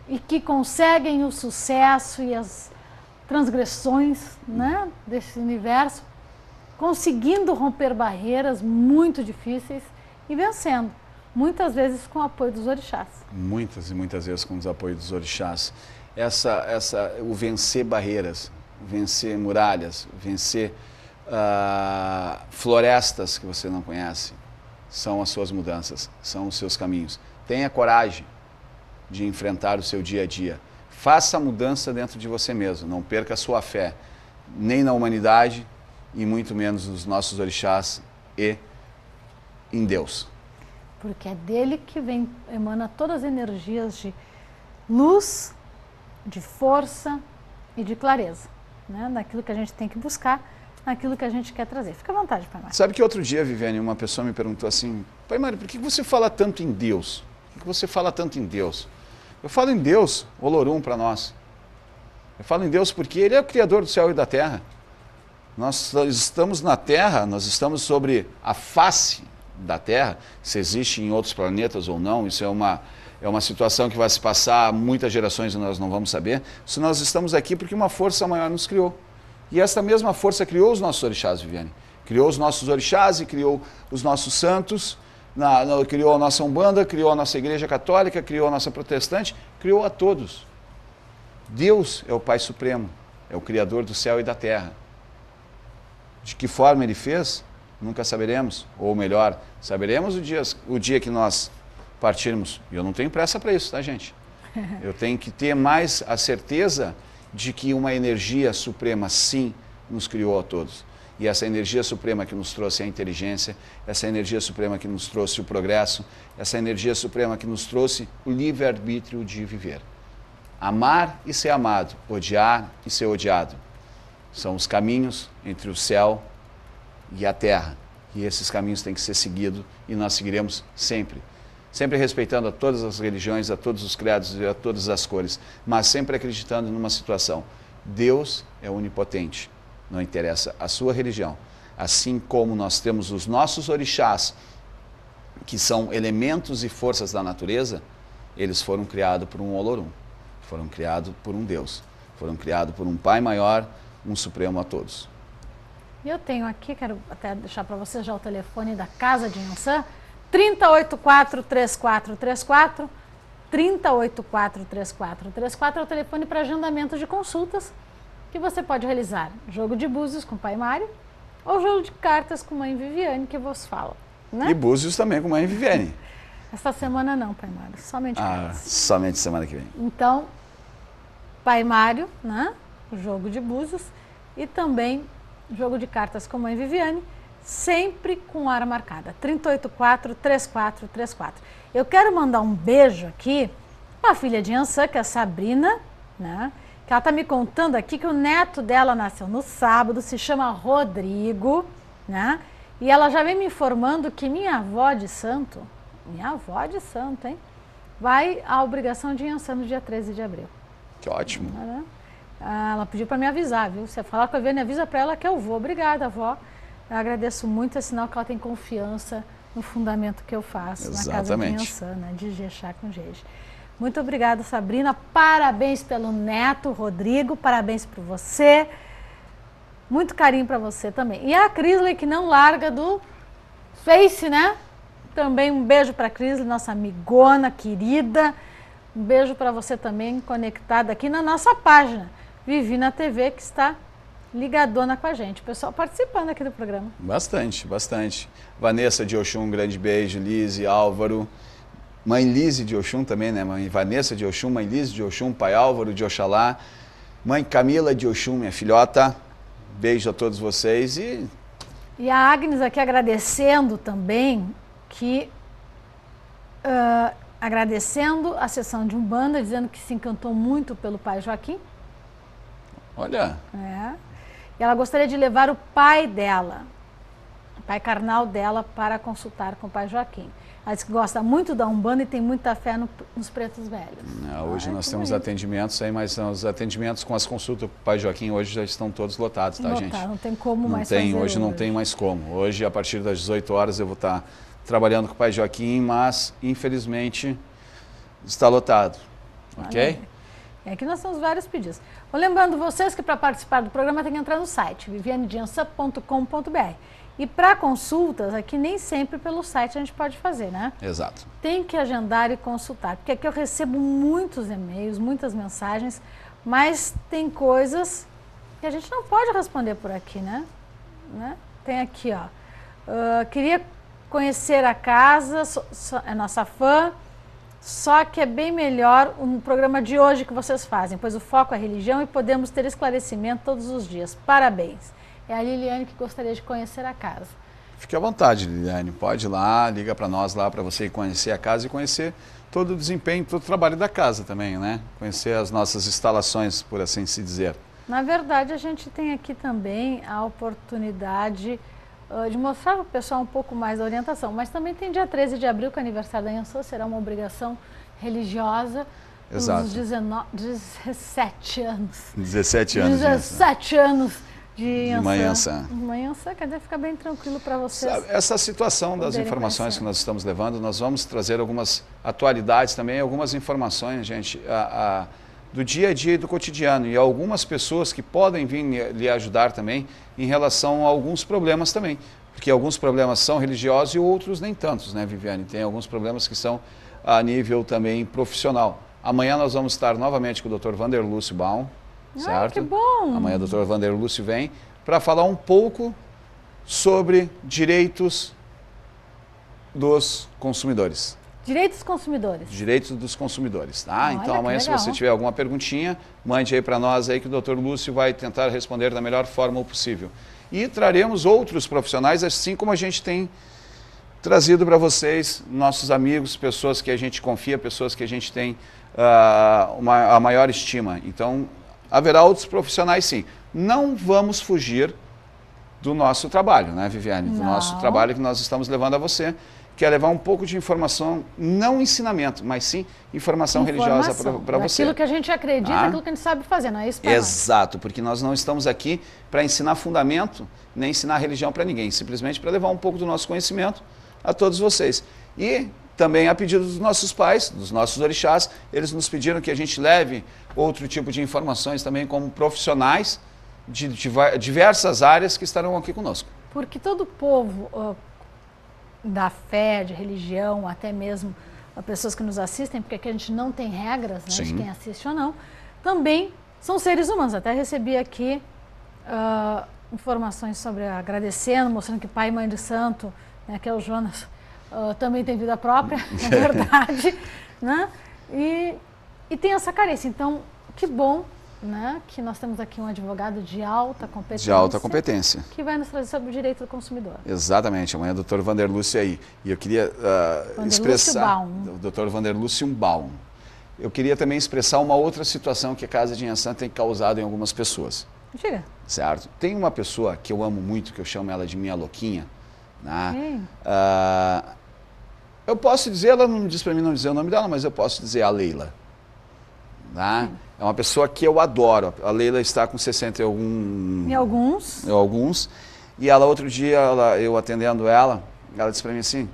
E que conseguem o sucesso e as transgressões, né, desse universo, conseguindo romper barreiras muito difíceis e vencendo, muitas vezes com o apoio dos orixás. Muitas e muitas vezes com o apoio dos orixás. O vencer barreiras, vencer muralhas, vencer florestas que você não conhece, são as suas mudanças, são os seus caminhos. Tenha coragem de enfrentar o seu dia a dia. Faça a mudança dentro de você mesmo, não perca a sua fé, nem na humanidade e muito menos nos nossos orixás e em Deus. Porque é dele que emana todas as energias de luz, de força e de clareza, né? Naquilo que a gente tem que buscar, naquilo que a gente quer trazer. Fica à vontade, Pai Mário. Sabe que outro dia, Viviane, uma pessoa me perguntou assim, Pai Mário, por que você fala tanto em Deus? Por que você fala tanto em Deus? Eu falo em Deus, Olorum para nós. Eu falo em Deus porque Ele é o Criador do céu e da terra. Nós estamos na Terra, nós estamos sobre a face da Terra, se existe em outros planetas ou não, isso é uma situação que vai se passar muitas gerações e nós não vamos saber. Se nós estamos aqui porque uma força maior nos criou. E essa mesma força criou os nossos orixás, Viviane. Criou os nossos orixás e criou os nossos santos, criou a nossa Umbanda, criou a nossa Igreja Católica, criou a nossa Protestante, criou a todos. Deus é o Pai Supremo, é o Criador do céu e da terra. De que forma Ele fez, nunca saberemos. Ou melhor, saberemos o dia que nós partirmos. E eu não tenho pressa para isso, tá, gente? Eu tenho que ter mais a certeza de que uma energia suprema, sim, nos criou a todos. E essa energia suprema que nos trouxe a inteligência, essa energia suprema que nos trouxe o progresso, essa energia suprema que nos trouxe o livre-arbítrio de viver. Amar e ser amado, odiar e ser odiado. São os caminhos entre o céu e a terra. E esses caminhos têm que ser seguidos e nós seguiremos sempre. Sempre respeitando a todas as religiões, a todos os credos e a todas as cores, mas sempre acreditando numa situação. Deus é onipotente, não interessa a sua religião. Assim como nós temos os nossos orixás, que são elementos e forças da natureza, eles foram criados por um Olorum, foram criados por um Deus, foram criados por um Pai maior, um Supremo a todos. E eu tenho aqui, quero até deixar para vocês já o telefone da Casa de Iansã, 3084-3434, 3084-3434 é o telefone para agendamento de consultas que você pode realizar jogo de búzios com o Pai Mário ou jogo de cartas com Mãe Viviane, que vos fala. Né? E búzios também com Mãe Viviane. Esta semana não, Pai Mário, somente cartas. Somente semana que vem. Então, Pai Mário, né? O jogo de búzios e também jogo de cartas com Mãe Viviane, sempre com hora marcada, 3084-3434. Eu quero mandar um beijo aqui para a filha de Iansã, que é a Sabrina, né? Que ela está me contando aqui que o neto dela nasceu no sábado, se chama Rodrigo, né? E ela já vem me informando que minha avó de santo, hein? Vai à obrigação de Iansã no dia 13 de abril. Que ótimo. Né? Ela pediu para me avisar, viu? Você falar com a Viviane, avisa para ela que eu vou. Obrigada, avó. Eu agradeço muito, é sinal que ela tem confiança no fundamento que eu faço. Exatamente. Na Casa de Iansã, né? De Jexá com Jeje. Muito obrigada, Sabrina. Parabéns pelo neto, Rodrigo. Parabéns por você. Muito carinho para você também. E a Crisley, que não larga do Face, né? Também um beijo para a Crisley, nossa amigona querida. Um beijo para você também, conectada aqui na nossa página, Vivi na TV, que está ligadona com a gente. O pessoal participando aqui do programa. Bastante, bastante. Vanessa de Oxum, um grande beijo. Lise, Álvaro. Mãe Lise de Oxum também, né? Mãe Vanessa de Oxum, mãe Lise de Oxum, pai Álvaro de Oxalá. Mãe Camila de Oxum, minha filhota. Beijo a todos vocês. E a Agnes aqui agradecendo também que... agradecendo a sessão de Umbanda, dizendo que se encantou muito pelo pai Joaquim. Olha. E ela gostaria de levar o pai dela, o pai carnal dela, para consultar com o pai Joaquim. Ela diz que gosta muito da Umbanda e tem muita fé nos pretos velhos. Hoje nós temos atendimentos aí, mas os atendimentos com as consultas do pai Joaquim hoje já estão todos lotados, tá, gente? Não tem como mais fazer hoje. Não tem mais como. Hoje, a partir das 18 horas, eu vou estar trabalhando com o pai Joaquim, mas, infelizmente, está lotado. Ok? Aqui nós temos vários pedidos. Vou lembrando vocês que para participar do programa tem que entrar no site, vivianediança.com.br. E para consultas, aqui nem sempre pelo site a gente pode fazer, né? Exato. Tem que agendar e consultar, porque aqui eu recebo muitos e-mails, muitas mensagens, mas tem coisas que a gente não pode responder por aqui, né? Tem aqui, ó. Queria conhecer a casa, é nossa fã, só que é bem melhor o programa de hoje que vocês fazem, pois o foco é religião e podemos ter esclarecimento todos os dias. Parabéns. É a Liliane que gostaria de conhecer a casa. Fique à vontade, Liliane. Pode ir lá, liga para nós lá para você conhecer a casa e conhecer todo o desempenho, todo o trabalho da casa também, né? Conhecer as nossas instalações, por assim se dizer. Na verdade, a gente tem aqui também a oportunidade de mostrar para o pessoal um pouco mais da orientação, mas também tem dia 13 de abril, que é o aniversário da Iansã, será uma obrigação religiosa. Exato. Dos 17 anos. 17 anos. 17 anos de Iansã. Iansã, quer dizer, fica bem tranquilo para vocês. Essa situação das informações conhecer. Que nós estamos levando, nós vamos trazer algumas atualidades também, algumas informações, gente, do dia a dia e do cotidiano. E algumas pessoas que podem vir lhe ajudar também em relação a alguns problemas também. Porque alguns problemas são religiosos e outros nem tantos, né, Viviane? Tem alguns problemas que são a nível também profissional. Amanhã nós vamos estar novamente com o Dr. Vander Lúcio Baum. Certo? Ai, que bom! Amanhã o Dr. Vander Lúcio vem para falar um pouco sobre direitos dos consumidores. Direitos dos consumidores. Direitos dos consumidores, tá? Olha, então amanhã, se você tiver alguma perguntinha, mande aí para nós aí que o Dr. Lúcio vai tentar responder da melhor forma possível. E traremos outros profissionais, assim como a gente tem trazido para vocês, nossos amigos, pessoas que a gente confia, pessoas que a gente tem a maior estima. Então, haverá outros profissionais, sim. Não vamos fugir do nosso trabalho, né, Viviane? Do nosso trabalho que nós estamos levando a você, que é levar um pouco de informação, não ensinamento, mas sim informação religiosa para você. Aquilo que a gente acredita, aquilo que a gente sabe fazer, não é isso? Exato, porque nós não estamos aqui para ensinar fundamento, nem ensinar religião para ninguém, simplesmente para levar um pouco do nosso conhecimento a todos vocês. E também a pedido dos nossos pais, dos nossos orixás, eles nos pediram que a gente leve outro tipo de informações também como profissionais de diversas áreas que estarão aqui conosco. Porque todo povo da fé, de religião, até mesmo pessoas que nos assistem, porque aqui a gente não tem regras, né, de quem assiste ou não, também são seres humanos. Até recebi aqui informações sobre agradecendo, mostrando que pai e mãe de santo, né, que é o Jonas, também tem vida própria, é verdade, né? E tem essa carência. Então, que bom, né, que nós temos aqui um advogado de alta competência. De alta competência. Que vai nos trazer sobre o direito do consumidor. Exatamente. Amanhã o Dr. Vander Lúcio aí. E eu queria expressar... O Dr. Vander Lúcio Baum. Eu queria também expressar uma outra situação que a Casa de Iansã tem causado em algumas pessoas. Diga. Certo? Tem uma pessoa que eu amo muito, que eu chamo ela de minha louquinha. Né? Eu posso dizer, ela não diz para mim não dizer o nome dela, mas eu posso dizer a Leila. Né? É uma pessoa que eu adoro. A Leila está com 60 e alguns. E ela, outro dia, eu atendendo ela disse para mim assim,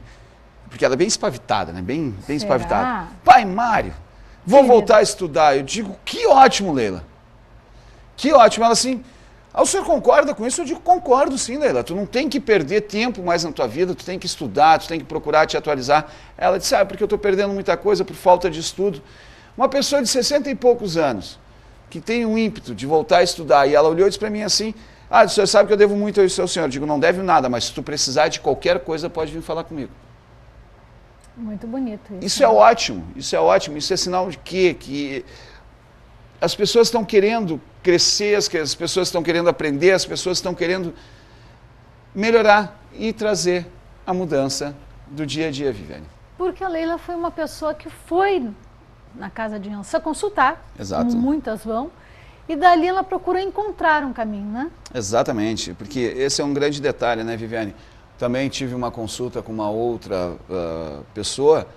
porque ela é bem espavitada, né? Bem espavitada. Pai Mário, vou voltar a estudar. Eu digo, que ótimo, Leila. Que ótimo. Ela assim, o senhor concorda com isso? Eu digo, concordo sim, Leila. Tu não tem que perder tempo mais na tua vida, tu tem que estudar, tu tem que procurar te atualizar. Ela disse, porque eu estou perdendo muita coisa por falta de estudo. Uma pessoa de 60 e poucos anos, que tem um ímpeto de voltar a estudar, e ela olhou e disse para mim assim, o senhor sabe que eu devo muito ao seu senhor. Eu digo, não deve nada, mas se tu precisar de qualquer coisa, pode vir falar comigo. Muito bonito isso. Isso é ótimo, isso é ótimo. Isso é sinal de quê? Que as pessoas estão querendo crescer, as pessoas estão querendo aprender, as pessoas estão querendo melhorar e trazer a mudança do dia a dia, Viviane. Porque a Leila foi uma pessoa que foi na Casa de Iansã consultar, exato, como muitas vão, e dali ela procura encontrar um caminho, né? Exatamente, porque esse é um grande detalhe, né, Viviane? Também tive uma consulta com uma outra pessoa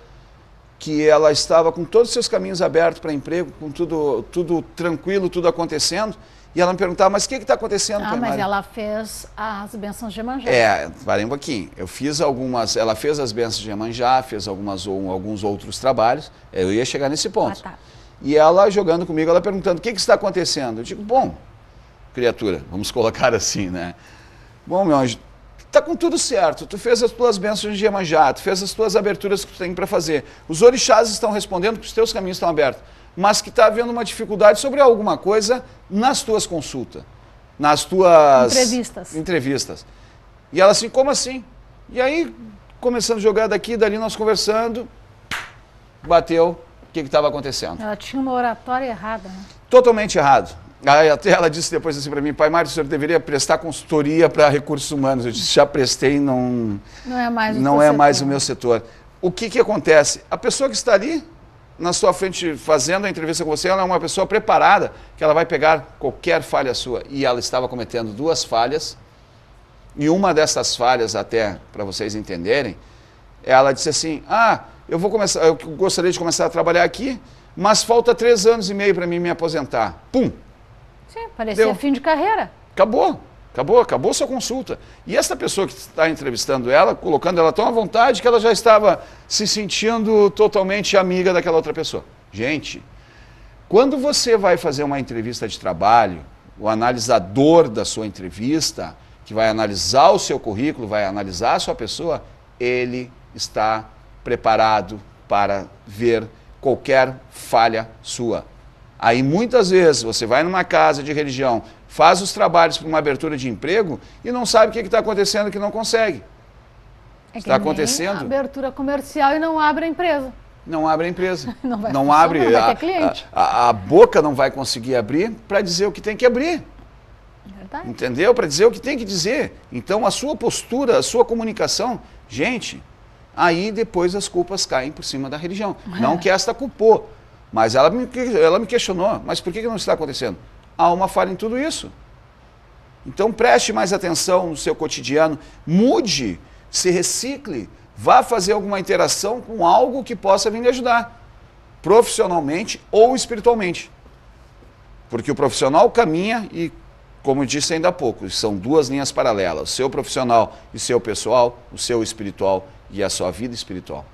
que ela estava com todos os seus caminhos abertos para emprego, com tudo tranquilo, tudo acontecendo, e ela me perguntava, mas o que está acontecendo? Mas ela fez as bênçãos de Iemanjá. Parei um pouquinho. Ela fez as bênçãos de Iemanjá, fez alguns outros trabalhos, eu ia chegar nesse ponto. Tá. E ela jogando comigo, ela perguntando, o que está acontecendo? Eu digo, bom, criatura, vamos colocar assim, né? Bom, meu anjo, está com tudo certo, tu fez as tuas bênçãos de Iemanjá, tu fez as tuas aberturas que tu tem para fazer. Os orixás estão respondendo que os teus caminhos estão abertos, mas que está havendo uma dificuldade sobre alguma coisa nas tuas consultas, nas tuas entrevistas. E ela assim, como assim? E aí começando a jogar daqui, dali nós conversando, bateu o que estava acontecendo. Ela tinha uma oratória errada, né? Totalmente errado. Aí até ela disse depois assim para mim, pai Mário, o senhor deveria prestar consultoria para recursos humanos. Eu disse, já prestei, não é mais o meu setor. O que acontece? A pessoa que está ali na sua frente fazendo a entrevista com você, ela é uma pessoa preparada, que ela vai pegar qualquer falha sua. E ela estava cometendo 2 falhas, e uma dessas falhas, até para vocês entenderem, ela disse assim, eu gostaria de começar a trabalhar aqui, mas falta 3 anos e meio para mim me aposentar. Pum! Sim, parecia fim de carreira. Acabou sua consulta. E essa pessoa que está entrevistando ela, colocando ela tão à vontade que ela já estava se sentindo totalmente amiga daquela outra pessoa. Gente, quando você vai fazer uma entrevista de trabalho, o analisador da sua entrevista, que vai analisar o seu currículo, vai analisar a sua pessoa, ele está preparado para ver qualquer falha sua. Aí muitas vezes você vai numa casa de religião, faz os trabalhos para uma abertura de emprego e não sabe o que está acontecendo que não consegue. Está acontecendo. Abertura comercial e não abre a empresa. Não abre a empresa. Não vai ter cliente. A boca não vai conseguir abrir para dizer o que tem que abrir. Verdade. Entendeu? Para dizer o que tem que dizer. Então a sua postura, a sua comunicação, gente, aí depois as culpas caem por cima da religião. Não que esta culpou. Mas ela me questionou, mas por que não está acontecendo? Há uma falha em tudo isso. Então preste mais atenção no seu cotidiano, mude, se recicle, vá fazer alguma interação com algo que possa vir lhe ajudar, profissionalmente ou espiritualmente. Porque o profissional caminha e, como eu disse ainda há pouco, são 2 linhas paralelas, o seu profissional e seu pessoal, o seu espiritual e a sua vida espiritual.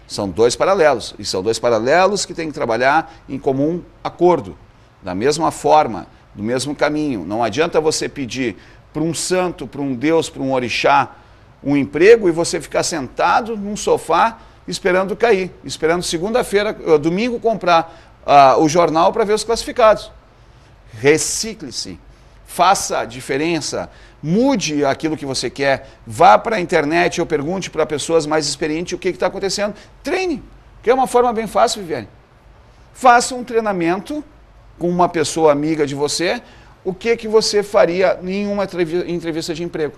São 2 paralelos, e são 2 paralelos que têm que trabalhar em comum acordo, da mesma forma, do mesmo caminho. Não adianta você pedir para um santo, para um Deus, para um orixá, um emprego e você ficar sentado num sofá esperando cair, esperando segunda-feira, domingo, comprar o jornal para ver os classificados. Recicle-se, faça a diferença, mude aquilo que você quer, vá para a internet ou pergunte para pessoas mais experientes o que está acontecendo. Treine, que é uma forma bem fácil, Viviane. Faça um treinamento com uma pessoa amiga de você, o que você faria em uma entrevista de emprego.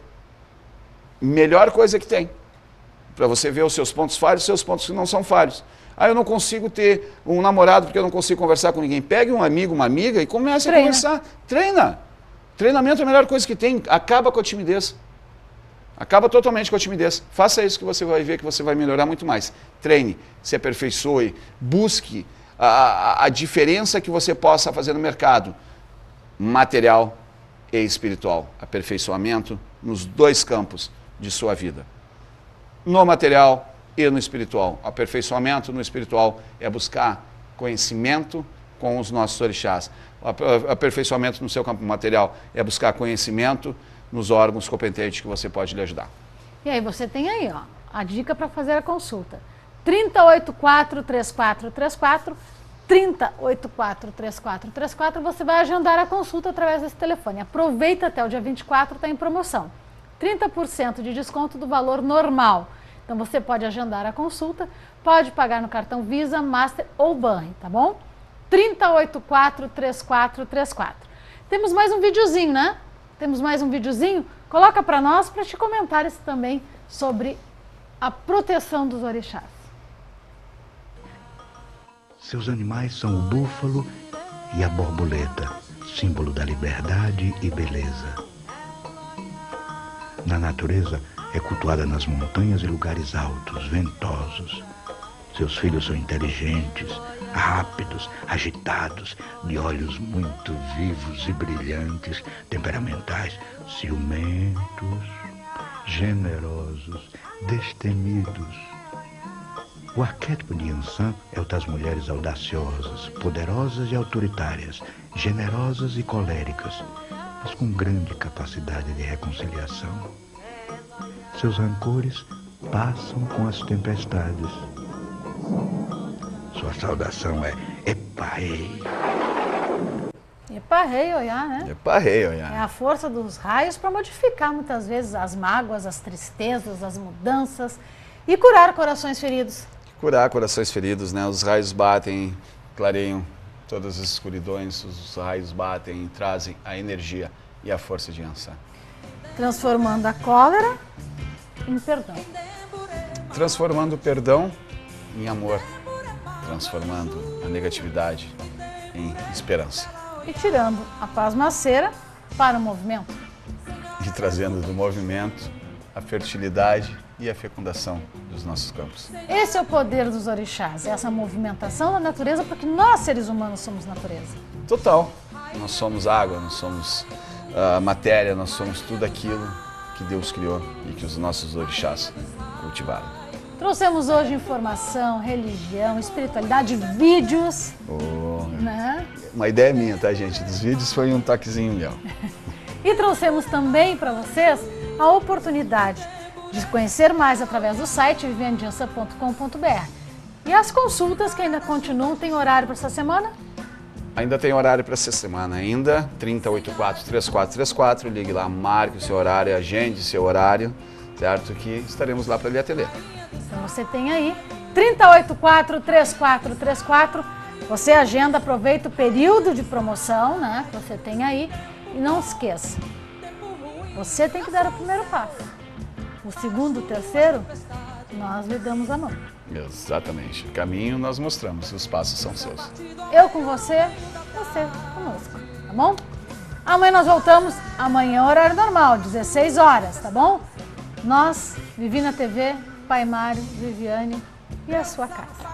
Melhor coisa que tem, para você ver os seus pontos falhos e os seus pontos que não são falhos. Eu não consigo ter um namorado porque eu não consigo conversar com ninguém. Pegue um amigo, uma amiga e comece a conversar. Treina. Treinamento é a melhor coisa que tem, acaba com a timidez. Acaba totalmente com a timidez. Faça isso que você vai ver que você vai melhorar muito mais. Treine, se aperfeiçoe, busque a diferença que você possa fazer no mercado, material e espiritual. Aperfeiçoamento nos 2 campos de sua vida. No material e no espiritual. Aperfeiçoamento no espiritual é buscar conhecimento com os nossos orixás. Aperfeiçoamento no seu campo material é buscar conhecimento nos órgãos competentes que você pode lhe ajudar. E aí você tem aí, ó, a dica para fazer a consulta. 3084-3434, 3084-3434, você vai agendar a consulta através desse telefone. Aproveita até o dia 24, está em promoção. 30% de desconto do valor normal. Então você pode agendar a consulta, pode pagar no cartão Visa, Master ou Banri, tá bom? 3084-3434. Temos mais um videozinho, né? Temos mais um videozinho? Coloca para nós, para te comentares também sobre a proteção dos orixás. Seus animais são o búfalo e a borboleta, símbolo da liberdade e beleza. Na natureza, é cultuada nas montanhas e lugares altos, ventosos. Seus filhos são inteligentes, rápidos, agitados, de olhos muito vivos e brilhantes, temperamentais, ciumentos, generosos, destemidos. O arquétipo de Yansan é o das mulheres audaciosas, poderosas e autoritárias, generosas e coléricas, mas com grande capacidade de reconciliação. Seus rancores passam com as tempestades. Sua saudação é Epa-Rei. Epa-Rei, Oiá, né? Epa-Rei, Oiá. É a força dos raios para modificar muitas vezes as mágoas, as tristezas, as mudanças. E curar corações feridos. Curar corações feridos, né? Os raios batem, clareiam todas as escuridões, os raios batem e trazem a energia e a força de Iansã. Transformando a cólera em perdão. Transformando o perdão em amor, transformando a negatividade em esperança. E tirando a pasmaceira para o movimento. E trazendo do movimento a fertilidade e a fecundação dos nossos campos. Esse é o poder dos orixás, essa movimentação da natureza, porque nós, seres humanos, somos natureza. Total. Nós somos água, nós somos matéria, nós somos tudo aquilo que Deus criou e que os nossos orixás cultivaram. Trouxemos hoje informação, religião, espiritualidade, vídeos. Né? Uma ideia minha, tá, gente? Dos vídeos foi um toquezinho meu. E trouxemos também para vocês a oportunidade de conhecer mais através do site vivianediança.com.br. E as consultas que ainda continuam, tem horário para essa semana? Ainda tem horário para essa semana, ainda, 3084-3434, ligue lá, marque o seu horário, agende o seu horário, certo? Que estaremos lá para lhe atender. Então você tem aí, 3084-3434, você agenda, aproveita o período de promoção, né, que você tem aí, e não esqueça, você tem que dar o primeiro passo. O segundo, o terceiro, nós lhe damos a mão. Exatamente. O caminho nós mostramos, os passos são seus. Eu com você conosco, tá bom? Amanhã nós voltamos, amanhã horário normal, 16 horas, tá bom? Nós, Vivi na TV, Pai Mário, Viviane e a sua casa.